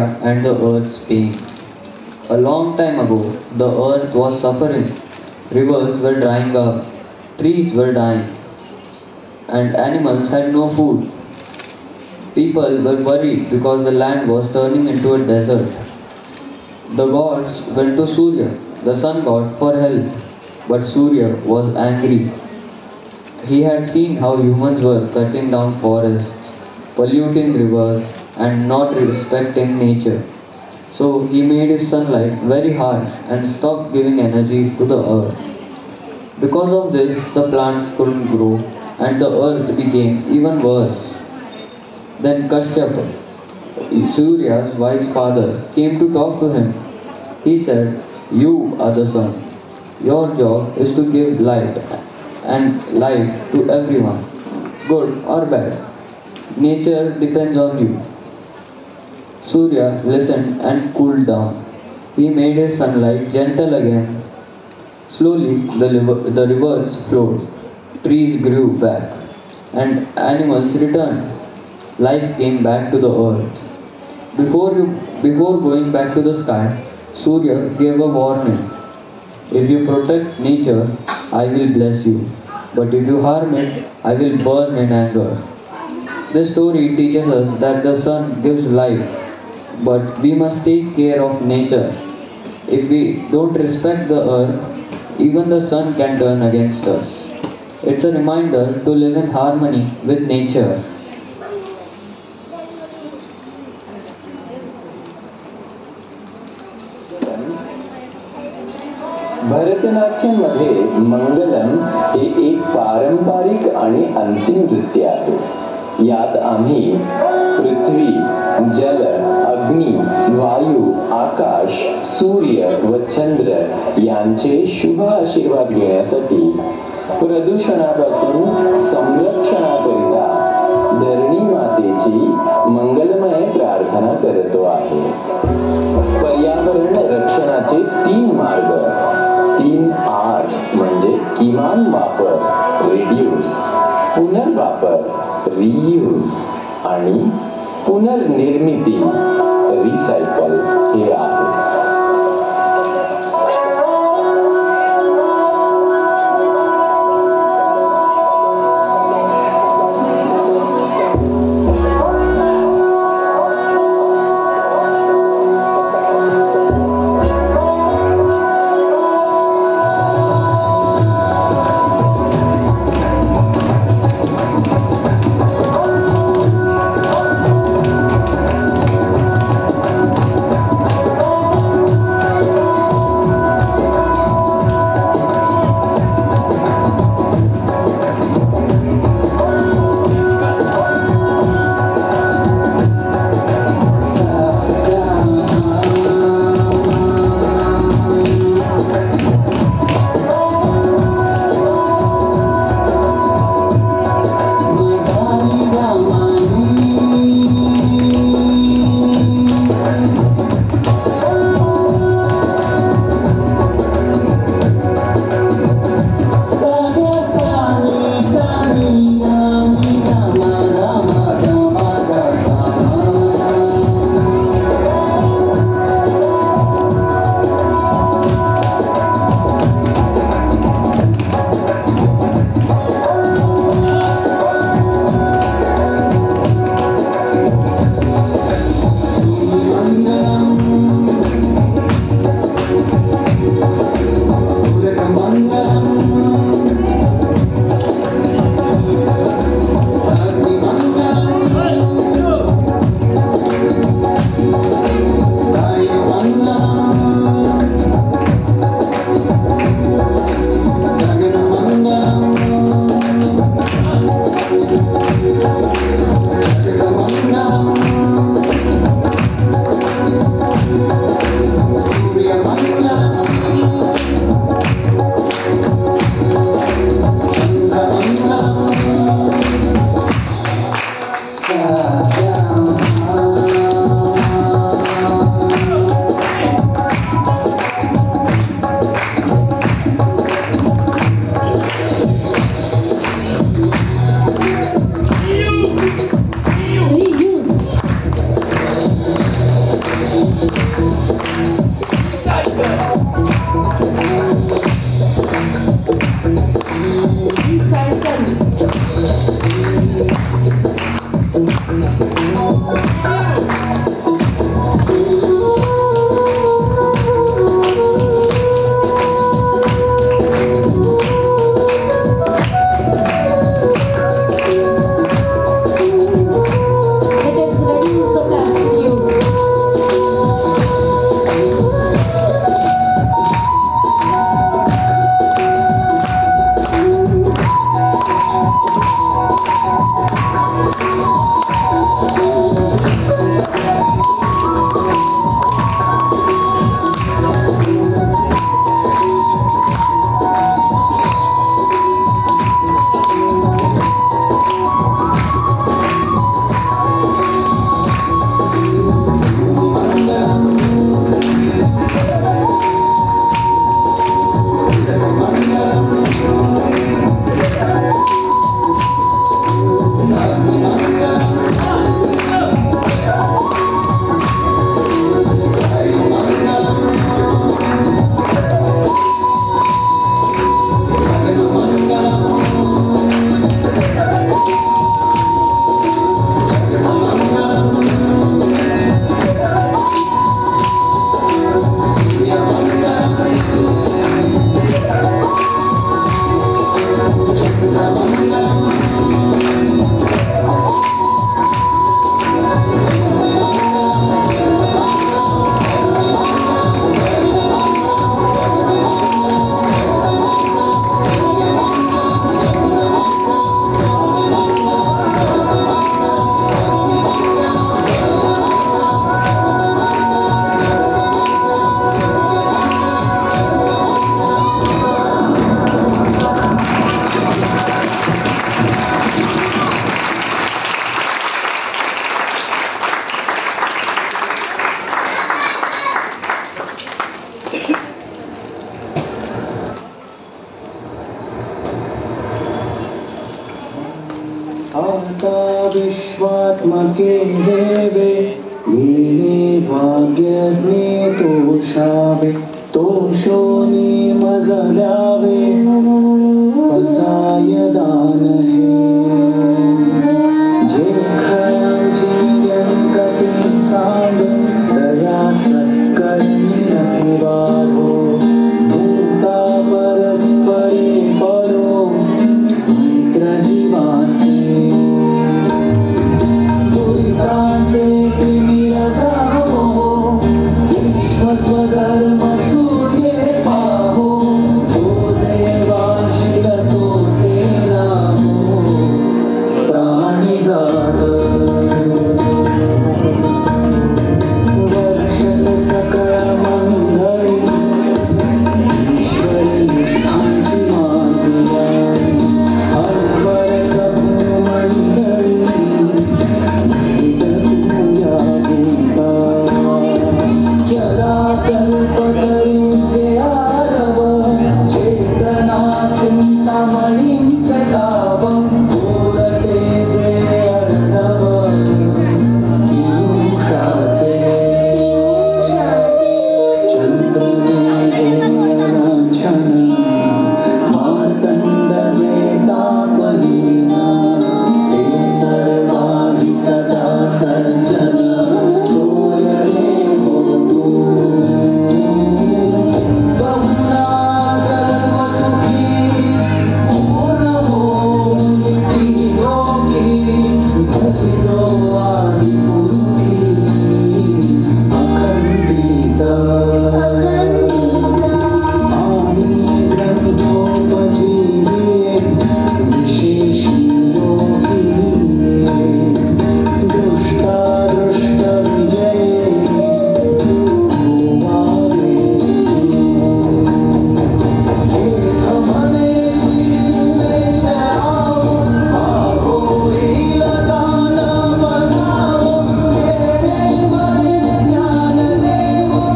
Surya and the earth's pain. A long time ago, the earth was suffering. Rivers were drying up, trees were dying, and animals had no food. People were worried because the land was turning into a desert. The gods went to Surya, the sun god, for help, but Surya was angry. He had seen how humans were cutting down forests, polluting rivers, and not respecting nature. So he made his sunlight very harsh and stopped giving energy to the earth. Because of this, the plants couldn't grow and the earth became even worse. Then Kashyapa, Surya's wise father, came to talk to him. He said, "You are the sun. Your job is to give light and life to everyone, good or bad. Nature depends on you." Surya listened and cooled down. He made his sunlight gentle again. Slowly, the rivers flowed, trees grew back, and animals returned. Life came back to the earth. Before going back to the sky, Surya gave a warning. "If you protect nature, I will bless you. But if you harm it, I will burn in anger." This story teaches us that the sun gives life, but we must take care of nature. If we don't respect the earth, even the sun can turn against us. It's a reminder to live in harmony with nature. भरतनाट्यमध्ये मंगलम हे एक पारंपरिक आणि अंतिम नृत्य आहे. यात आम्ही पृथ्वी, जल, अग्नी, वायू, आकाश, सूर्य व चंद्र यांचे शुभ आशीर्वाद घेण्यासाठी प्रदूषणापासून संरक्षणाकरिता धरणी मातेची मंगलमय प्रार्थना करतो आहे. पर्यावरण रक्षणाचे 3 मार्ग, 3 आर म्हणजे किमान वापर रिड्यूस, पुनर्वापर रियूज आणि पुनर्निर्मिती रिसायकल हे आहे. विश्वात्मके देवे येणे भाग्यज्ञे तोषावे तोषोनी मज द्यावे पसाय दान हे जे खयांची व्यंकटी सांड दया सत्कर्मी अतिवादो भूता परस्परे पडो मित्र जीवाचे दुरितांचे तिमिर जावो विश्व स्वधर्म सूर्ये पाहो जो जे वांछित तो ते लाभो प्राणी जात वर्षत सकळ मंगळी ईश्वर निष्ठांची मागिया अनवर प्रभू मंडळी भेट तुया गुंता जगा कल्पतरूचे आरव चेतना चिंतामणींचे गाव पूरते जे अर्णव पियुषाचे चंद्रने लांछन मार्तंड जे तापहीना ते सर्वाधि सदा सर्जन सोय रे होतू बहुना सर्व सुखी पूर्ण हो निती लोकी भजिजो आदि पुरुषी अखंडित आम्ही ग्रंथोपजीविये विशेषी लोकीये दृष्टादृष्ट विजये भोवावे एक म्हणे श्री विश्वेश्वराव आहो येईल दान बजावो येणे म्हणे ज्ञान देवो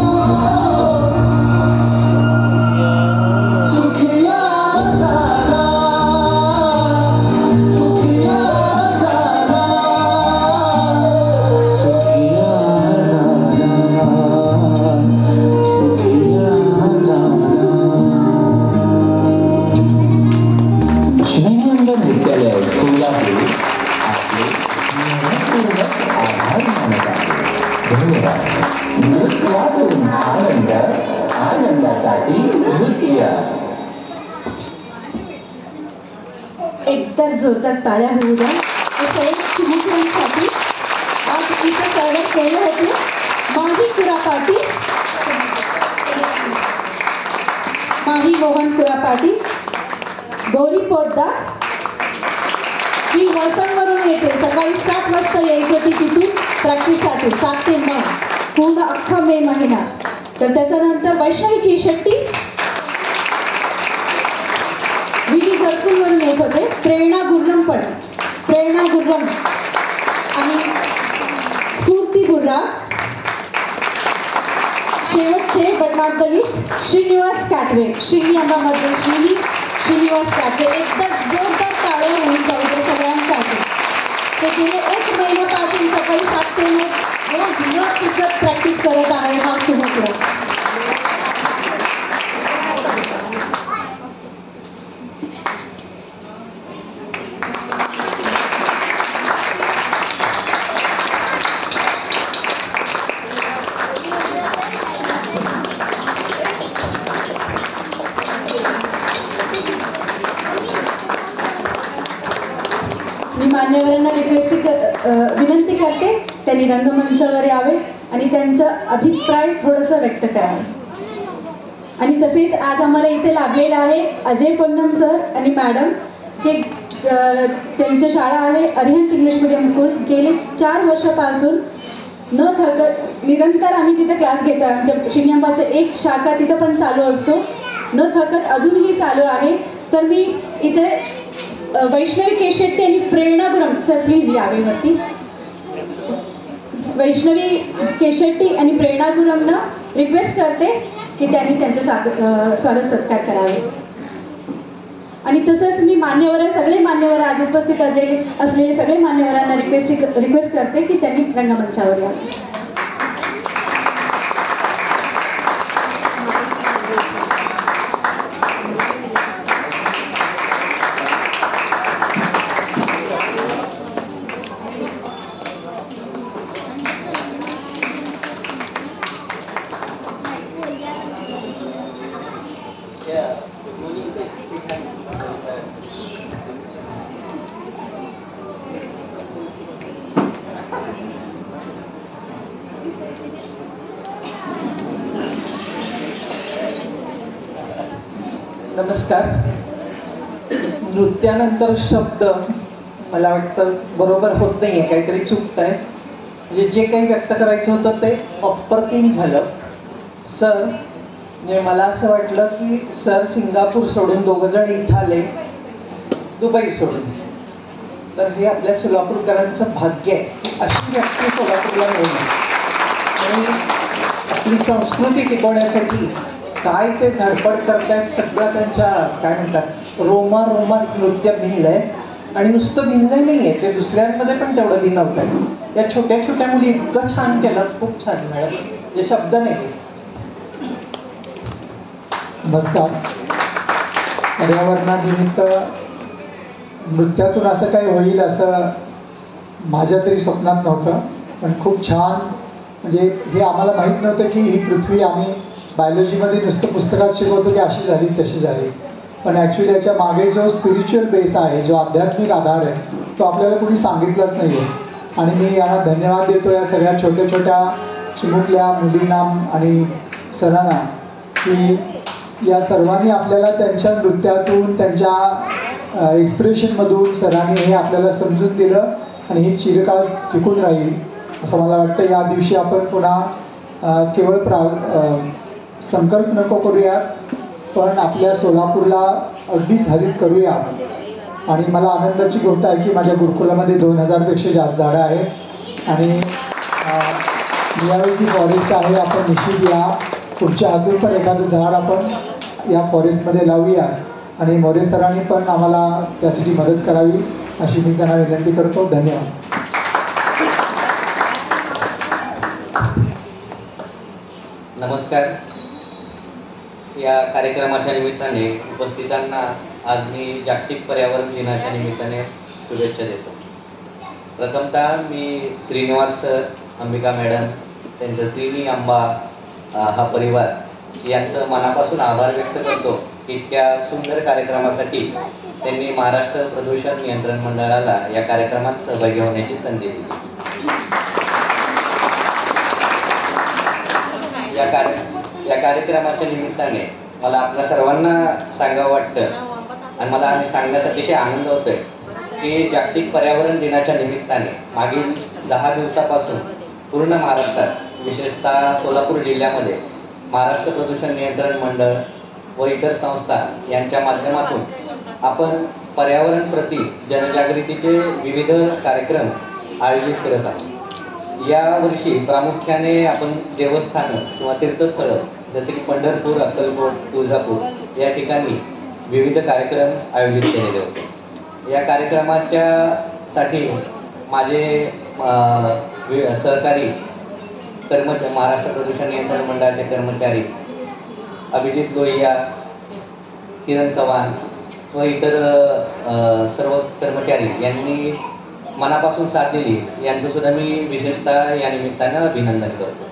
सुखिया झाला सुखिया झाला सुखिया झाला सुखिया झाला श्रीनंदन विद्यालय सोलापूर आपले मनपूर्वक आभार मानत आहे. धन्यवाद. नृत्यातून आनंद आनंदासाठी नृत्य. एकतर जोरदार टाळ्या होऊ द्या हे सगळे चिमुकल्यांसाठी. आज इथं स्वागत केलं होतं माही कुरापाटी, माही मोहन कुरापाटी, गौरी पोद्दार. ही वसंतवरून येते. सकाळी 7 वाजता यायचं ती तिथून प्रॅक्टिससाठी 7 ते 9 पूर्ण अख्खा मे महिना. तर त्याच्यानंतर वैष्णवी केशेट्टी विडी घरकुलवरून येत होते. प्रेरणा गुर्रम पण प्रेरणा गुर्रम आणि स्फूर्ती गुर्रा. शेवटचे but not the least Srinivas Katwe. श्रीनिवासमध्ये श्रीनिवास काटवे. एकदम जोरदार टाळ्या होऊन जाऊ दे सगळ्यांसाठी. ते गेले 1 महिन्यापासून सकाळी 7 ते 9 रोज न चुकत प्रॅक्टिस करत आहे हा चिमुकला. मी मान्यवरांना विनंती करते त्यांनी रंगमंचावर यावे आणि त्यांचा अभिप्राय थोडंसं व्यक्त करावे. आणि तसेच आज आम्हाला इथे लाभलेलं आहे अजय पन्नम सर आणि मॅडम, जे त्यांच्या शाळा आहे अरिहंत इंग्लिश मीडियम स्कूल. गेले 4 वर्षापासून न थकत निरंतर आम्ही तिथे क्लास घेतो. आमच्या शिनियांबाच्या एक शाखा तिथं पण चालू असतो. न थकत अजूनही चालू आहे. तर मी इथे वैष्णवी केशेट्टी आणि प्रेरणा गुरम सर प्लीज यावे वरती. वैष्णवी केशेट्टी आणि प्रेरणा गुरमना रिक्वेस्ट करते की त्यांनी त्यांचे स्वागत सत्कार करावे. आणि तसंच मी सगळे मान्यवर आज उपस्थित असलेले सगळे मान्यवरांना रिक्वेस्ट करते की त्यांनी रंगमंचावर यावं. नमस्कार. नृत्यानंतर शब्द मला वाटतं बरोबर होत नाहीये, काहीतरी चुकत आहे. म्हणजे जे काही व्यक्त करायचं होतं ते अप्रतिम झालं. सर, म्हणजे मला असं वाटलं की सर सिंगापूर सोडून दोघंजण इथं आले, दुबई सोडून. तर हे आपल्या सोलापूरकरांचं भाग्य आहे. अशी व्यक्ती सोलापूरला मिळणं आणि आपली संस्कृती टिकवण्यासाठी काय ते धडपड करतायत. सगळं त्यांच्या काय म्हणतात रोमात नृत्य भिनलंय. आणि नुसतं भिनलंय नाहीये, ते दुसऱ्यांमध्ये पण तेवढं भिनवत आहेत. या छोट्या छोट्या मुली इतकं छान केलं, खूप छान मॅडम, जे शब्द नाही. नमस्कार. पर्यावरणानिमित्त नृत्यातून असं काय होईल असं माझ्या तरी स्वप्नात नव्हतं, पण खूप छान. म्हणजे हे आम्हाला माहीत नव्हतं की ही पृथ्वी आम्ही बायोलॉजीमध्ये नुसतं पुस्तकात शिकवतो की अशी झाली तशी झाली, पण ॲक्च्युली याच्या मागे जो स्पिरिच्युअल बेस आहे, जो आध्यात्मिक आधार आहे, तो आपल्याला कोणी सांगितलंच नाही आहे. आणि मी यांना धन्यवाद देतो या सगळ्या छोट्या छोट्या चिमुकल्या मुलींना आणि सरांना की या सर्वांनी आपल्याला त्यांच्या नृत्यातून त्यांच्या एक्सप्रेशनमधून सरांनी हे आपल्याला समजून दिलं आणि हे चिरकाळ टिकून राहील असं मला वाटतं. या दिवशी आपण पुन्हा केवळ संकल्प नको करूयात, पण आपल्या सोलापूरला अगदीच हरित करूया. आणि मला आनंदाची गोष्ट आहे की माझ्या गुरुकुलामध्ये 2000पेक्षा जास्त झाडं आहेत आणि यावेळी फॉरेस्ट आहे. आपण निश्चित या पुढच्या हातून पण एखादं झाड आपण या फॉरेस्टमध्ये लावूया आणि मोरे सरांनी पण आम्हाला त्यासाठी मदत करावी अशी मी त्यांना विनंती करतो. धन्यवाद. नमस्कार. या कार्यक्रमाच्या निमित्ताने उपस्थितांना आज मी जागतिक पर्यावरण दिनाच्या निमित्ताने शुभेच्छा देतो. प्रथमतः मी श्रीनिवास सर, अंबिका मॅडम, त्यांचं श्रीनी आंबा हा परिवार यांचं मनापासून आभार व्यक्त करतो. इतक्या सुंदर कार्यक्रमासाठी त्यांनी महाराष्ट्र प्रदूषण नियंत्रण मंडळाला या कार्यक्रमात सहभागी होण्याची संधी दिली. या कार्यक्रमाच्या निमित्ताने मला आपल्या सर्वांना सांगावं वाटतं आणि मला सांगण्यास अतिशय आनंद होतोय की जागतिक पर्यावरण दिनाच्या निमित्ताने मागील 10 दिवसापासून पूर्ण महाराष्ट्रात, विशेषतः सोलापूर जिल्ह्यामध्ये महाराष्ट्र प्रदूषण नियंत्रण मंडळ व इतर संस्था यांच्या माध्यमातून आपण पर्यावरण प्रति जनजागृतीचे विविध कार्यक्रम आयोजित करत आहोत. यावर्षी प्रामुख्याने आपण देवस्थानं किंवा तीर्थस्थळं जसे की पंढरपूर, अक्कलकोट, तुळजापूर या ठिकाणी विविध कार्यक्रम आयोजित केलेले होते. या कार्यक्रमाच्या साठी माझे सहकारी कर्मचारी, महाराष्ट्र प्रदूषण नियंत्रण मंडळाचे कर्मचारी अभिजित लोहिया, किरण चव्हाण व इतर सर्व कर्मचारी यांनी मनापासून साथ दिली, यांचं सुद्धा मी विशेषतः या निमित्तानं अभिनंदन करतो.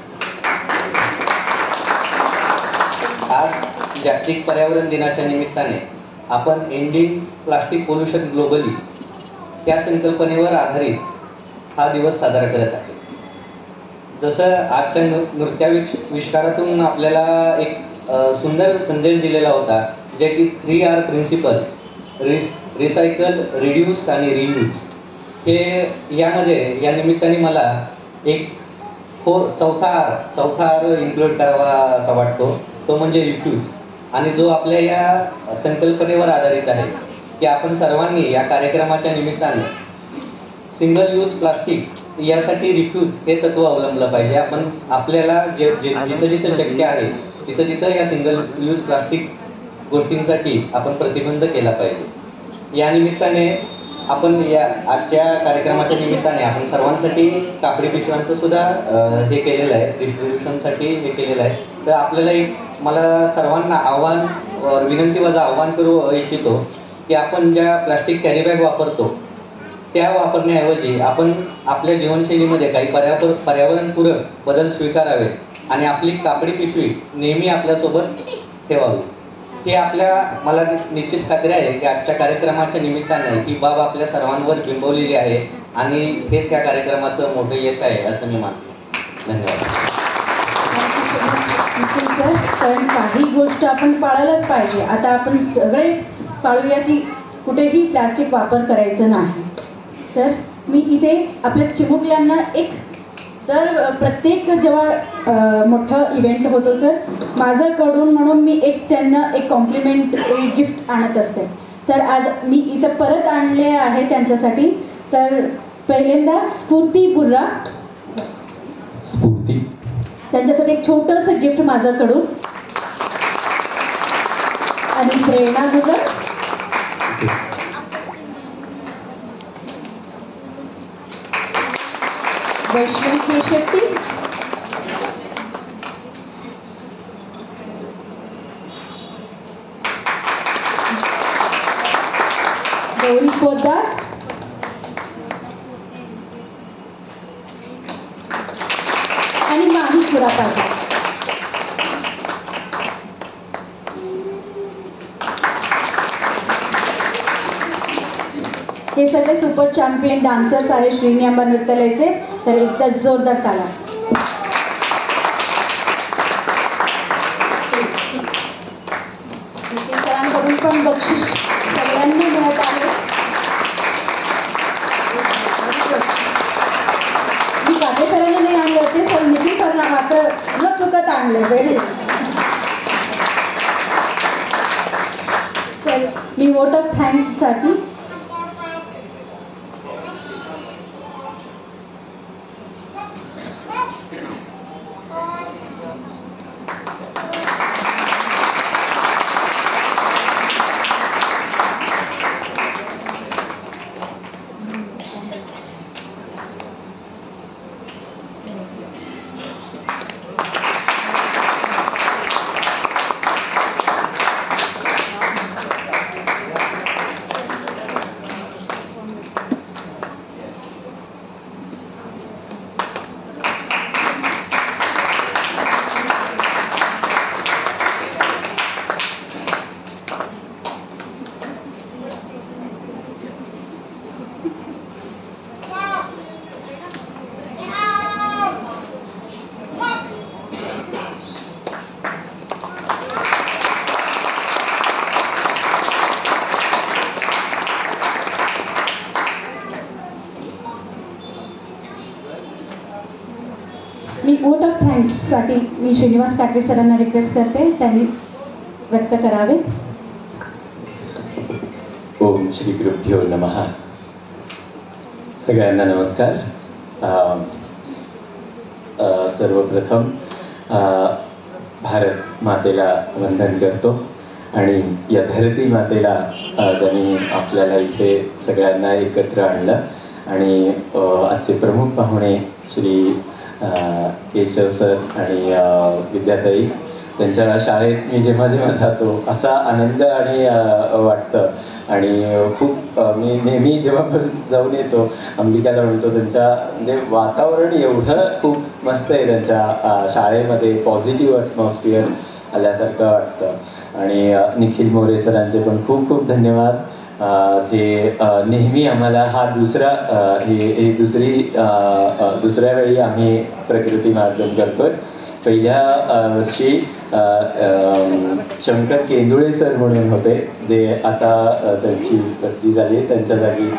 आज जागतिक पर्यावरण दिनाच्या निमित्ताने आपण एंडिंग प्लास्टिक पोल्युशन ग्लोबली त्या संकल्पनेवर आधारित हा दिवस साजरा करत आहे. जसं आजच्या नृत्याविष्कारातून आपल्याला एक सुंदर संदेश दिलेला होता, जे की 3R प्रिन्सिपल, रिसायकल, रिड्यूस आणि रियूज, हे यामध्ये या निमित्ताने मला एक चौथा आर इन्क्लूड करावा असा वाटतो, तो म्हणजे रिफ्यूज. आणि जो आपल्या या संकल्पनेवर आधारित आहे की आपण सर्वांनी या कार्यक्रमाच्या निमित्ताने सिंगल यूज प्लास्टिक यासाठी रिफ्यूज हे तत्व अवलंबलं पाहिजे. आपण आपल्याला जिथं जिथं शक्य आहे तिथं या सिंगल यूज प्लास्टिक गोष्टींसाठी आपण प्रतिबंध केला पाहिजे. या निमित्ताने आपण या आजच्या कार्यक्रमाच्या निमित्ताने आपण सर्वांसाठी कापडी पिशव्यांचं सुद्धा हे केलेलं आहे, डिस्ट्रीब्युशनसाठी हे केलेलं आहे. तर आपल्याला एक मला सर्वांना विनंती वजा आव्हान करू इच्छितो की आपण ज्या प्लास्टिक कॅरी बॅग वापरतो त्या वापरण्याऐवजी आपण आपल्या जीवनशैलीमध्ये काही पर्यावरणपूरक बदल स्वीकारावे आणि आपली कापडी पिशवी नेहमी आपल्यासोबत ठेवावी. हे मला निश्चित खात्री आहे की आजच्या कार्यक्रमाच्या निमित्ताने ही बाब आपल्या सर्वांवर बिंबवलेली आहे आणि हेच या कार्यक्रमाचं मोठं यश आहे असं मी मानतो. धन्यवाद. निखिल सर, कारण काही गोष्ट आपण पाळायलाच पाहिजे. आता आपण सगळेच पाळूया की कुठेही प्लास्टिक वापर करायचं नाही. तर मी इथे आपल्या चिमुकल्यांना तर प्रत्येक जेव्हा मोठं इव्हेंट होतो सर, माझ्याकडून म्हणून मी त्यांना एक कॉम्प्लिमेंट गिफ्ट आणत असते. तर आज मी इथं परत आणले आहे त्यांच्यासाठी. तर पहिल्यांदा स्फूर्ती बुर्रा त्यांच्यासाठी एक छोटंसं गिफ्ट माझ्याकडून. आणि प्रेरणा गुर्रा वैष्णवी केशेट्टी गौरी पोद्दार आणि माही कुरापाटी. हे सगळे सुपर चॅम्पियन डान्सर्स आहे श्रीनी अंबा नृत्यालयाचे. तर एकदा जोरदार ताला. सरांकडून पण बक्षीस सगळ्यांना मिळत आहे. मी काटे सरांना नाही आणले होते सर, निखिल सरना मात्र न चुकत आणले. व्हेरी तर मी वोट ऑफ थँक्स साठी मी वोट ऑफ थँक्ससाठी मी श्रीनिवास काटवे सरांना रिक्वेस्ट करते, त्यांनी व्यक्त करावे. ओम श्री गुरुभ्यो नमः. सगळ्यांना नमस्कार. सर्वप्रथम भारत मातेला वंदन करतो आणि या धरती मातेला त्यांनी आपल्याला इथे सगळ्यांना एकत्र आणलं आणि आजचे प्रमुख पाहुणे श्री केशव सर आणि विद्याताई, त्यांच्या शाळेत मी जेव्हा जेव्हा जातो असा आनंद आणि वाटतं आणि खूप मी नेहमी जेव्हा जाऊन येतो अंबिकाला म्हणतो त्यांच्या म्हणजे वातावरण एवढं खूप मस्त आहे त्यांच्या शाळेमध्ये, पॉझिटिव्ह ॲटमॉस्फिअर आल्यासारखं वाटतं. आणि निखिल मोरे सरांचे पण खूप खूप धन्यवाद, जे नेहमी आम्हाला हा दुसऱ्या वेळी आम्ही प्रकृती मार्गदर्शन करतोय. पहिल्या वर्षी शंकर केंदुळे सर म्हणून होते, जे आता त्यांची बदली झाली, त्यांच्या जागी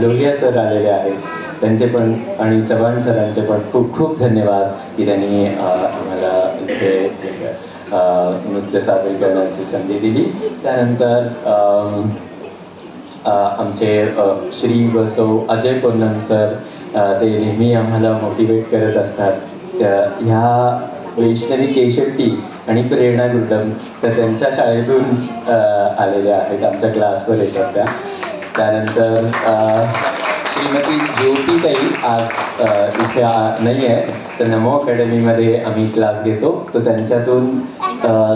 लोहिया सर आलेले आहेत, त्यांचे पण आणि चव्हाण सरांचे पण खूप खूप धन्यवाद की त्यांनी आम्हाला इथे नृत्य सादर करण्याची संधी दिली. त्यानंतर आमचे श्री बसव अजय पोन्नम सर, ते नेहमी आम्हाला मोटिवेट करत असतात. ह्या वैष्णवी केशट्टी आणि प्रेरणा गुड्डम, तर त्यांच्या शाळेतून आलेल्या आहेत, आमच्या क्लासवर येतात त्या. त्यानंतर श्रीमती ज्योतिताई आज इथे नाही आहे, तर नमो अकॅडमीमध्ये आम्ही क्लास घेतो, तर त्यांच्यातून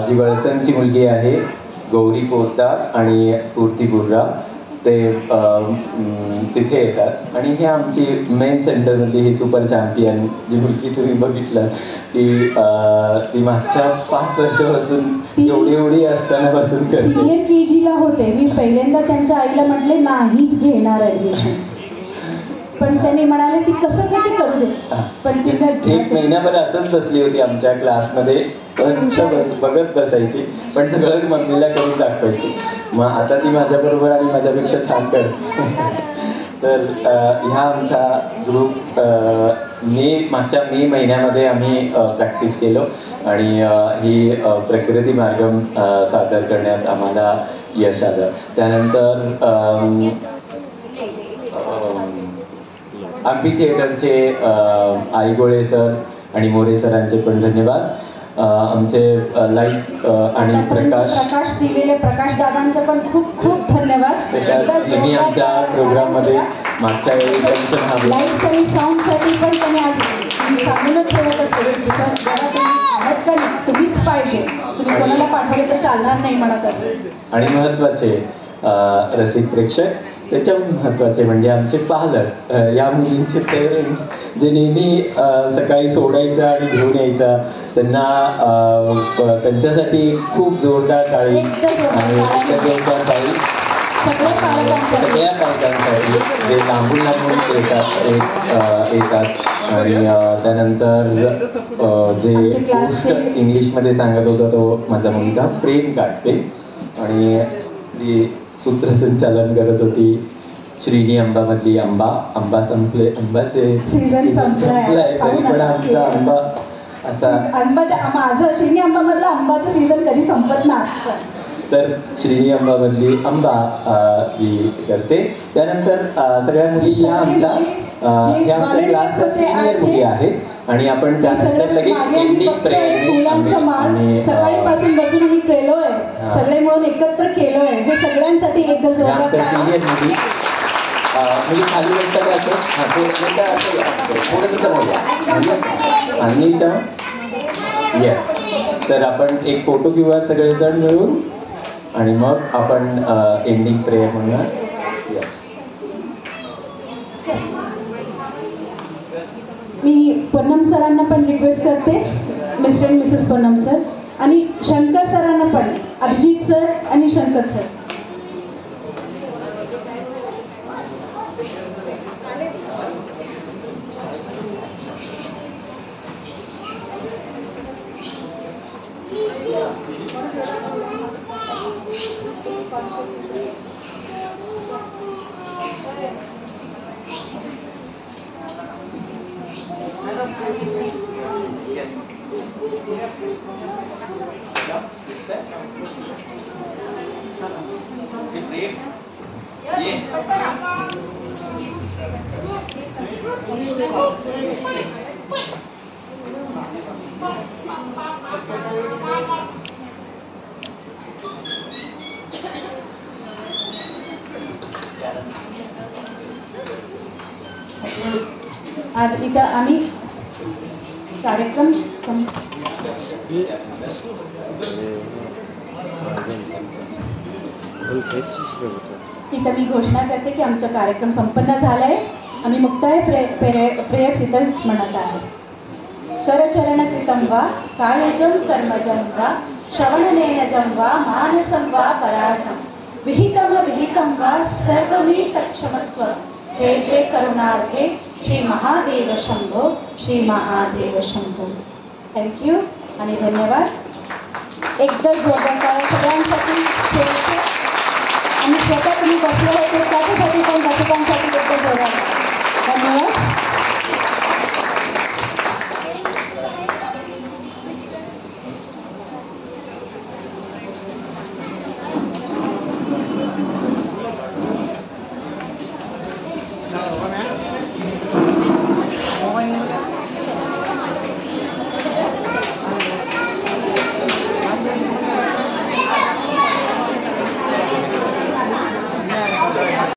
जी वळसंगची मुलगी आहे गौरी पोद्दार आणि स्फूर्ती बुर्रा ते तिथे येतात. आणि हे आमची मेन सेंटरमधली ही सुपर चॅम्पियन जी मुलगी तुम्ही बघितलं ती मागच्या 5 वर्षापासून एवढी असताना पासून सिनियर KG ला होते. मी पहिल्यांदा त्यांच्या आईला म्हटले नाहीच घेणार ऍडमिशन, पण त्यांनी म्हणाले ती कसं कधी करू दे. पण ती 1 महिन्याभर असंच बसली होती आमच्या क्लासमध्ये, बघत बसायची, पण सगळं मम्मीला करून दाखवायची. मग आता ती माझ्याबरोबर आणि माझ्यापेक्षा छान करते. तर ह्या आमचा ग्रुप मागच्या मे महिन्यामध्ये आम्ही प्रॅक्टिस केलो आणि ही प्रकृती मार्गम सादर करण्यात आम्हाला यश आलं. त्यानंतर आम्ही थिएटरचे आईगोळे सर आणि मोरे सरांचे पण धन्यवाद. आमचे लाईट आणि प्रकाश दिलेले प्रकाश दादांचे पण खूप खूप धन्यवाद. त्यांनी आमच्या प्रोग्राम मध्ये मागच्या वेळी त्यांचं नाव लाईट्स आणि साऊंड साठी पण त्यांनी आज सांगूनच ठेवत असते तुम्हीच पाहिजे, तुम्ही कोणाला पाठवले तर चालणार नाही म्हणत असते. आणि महत्वाचे रसिक प्रेक्षक त्याच्याहून महत्वाचे म्हणजे आमचे पालक, या मुलींचे पेरेंट्स जे नेहमी सकाळी सोडायचं आणि घेऊन यायचा, त्यांना त्यांच्यासाठी खूप जोरदार टाळी आणि जोरदार टाळी सगळ्या पालकांसाठी जे लांबून येतात. आणि त्यानंतर जे गोष्ट इंग्लिशमध्ये सांगत होता तो माझा मुलगा प्रेम काटते, आणि जी सूत्रसंचालन करत होती श्रीनी अंबामधली आंबा संपले, आंबाचे सीझन संपलाय तरी पण आमचा आंबा असा माझं श्रीनी आंबामधला आंबाचं सीझन कधी संपत नाही. तर श्रीनी अंबामधली आंबा जी करते. त्यानंतर सगळ्या मुली ह्या आमच्या क्लासच्या सिनियर मुली आहेत आणि आपण त्यानंतर लगेच एंडिंग प्रेयर आणि सकाळीपासून बसून आम्ही केलोय, सगळे मिळून एकत्र केलोय. हे सगळ्यांसाठी एकदा आमच्या सिनियर मुली म्हणजे खाली बसता काय थोडंसं समोर आणि येस. तर आपण एक फोटो घेऊया सगळेजण मिळून आणि मग आपण एंडिंग प्रेयर म्हणूया. मी पूनम सरांना पण रिक्वेस्ट करते, mister and Mrs Poonam sir, आणि शंकर सरांना पण, अभिजित सर आणि शंकर सर. आज इथं आम्ही कार्यक्रम इथं मी घोषणा करते की आमचा कार्यक्रम संपन्न झालाय. आम्ही मुक्ताय प्रेयर्स इथं म्हणत आहे. करचरण कृतं वा कायजं कर्मजं वा श्रवणनेनजं वा मानसं वा परार्थं विहितं वा सर्वमे तत्क्षमस्व. जय जय करुणार्थे श्री महादेव शंभो, श्री महादेव शंभो. थँक्यू आणि धन्यवाद. एकदा जोरदार सगळ्यांसाठी शेवटचे आणि स्वतः तुम्ही बसले होते त्याच्यासाठी पण रसिकांसाठी एकदा जोरदार धन्यवाद.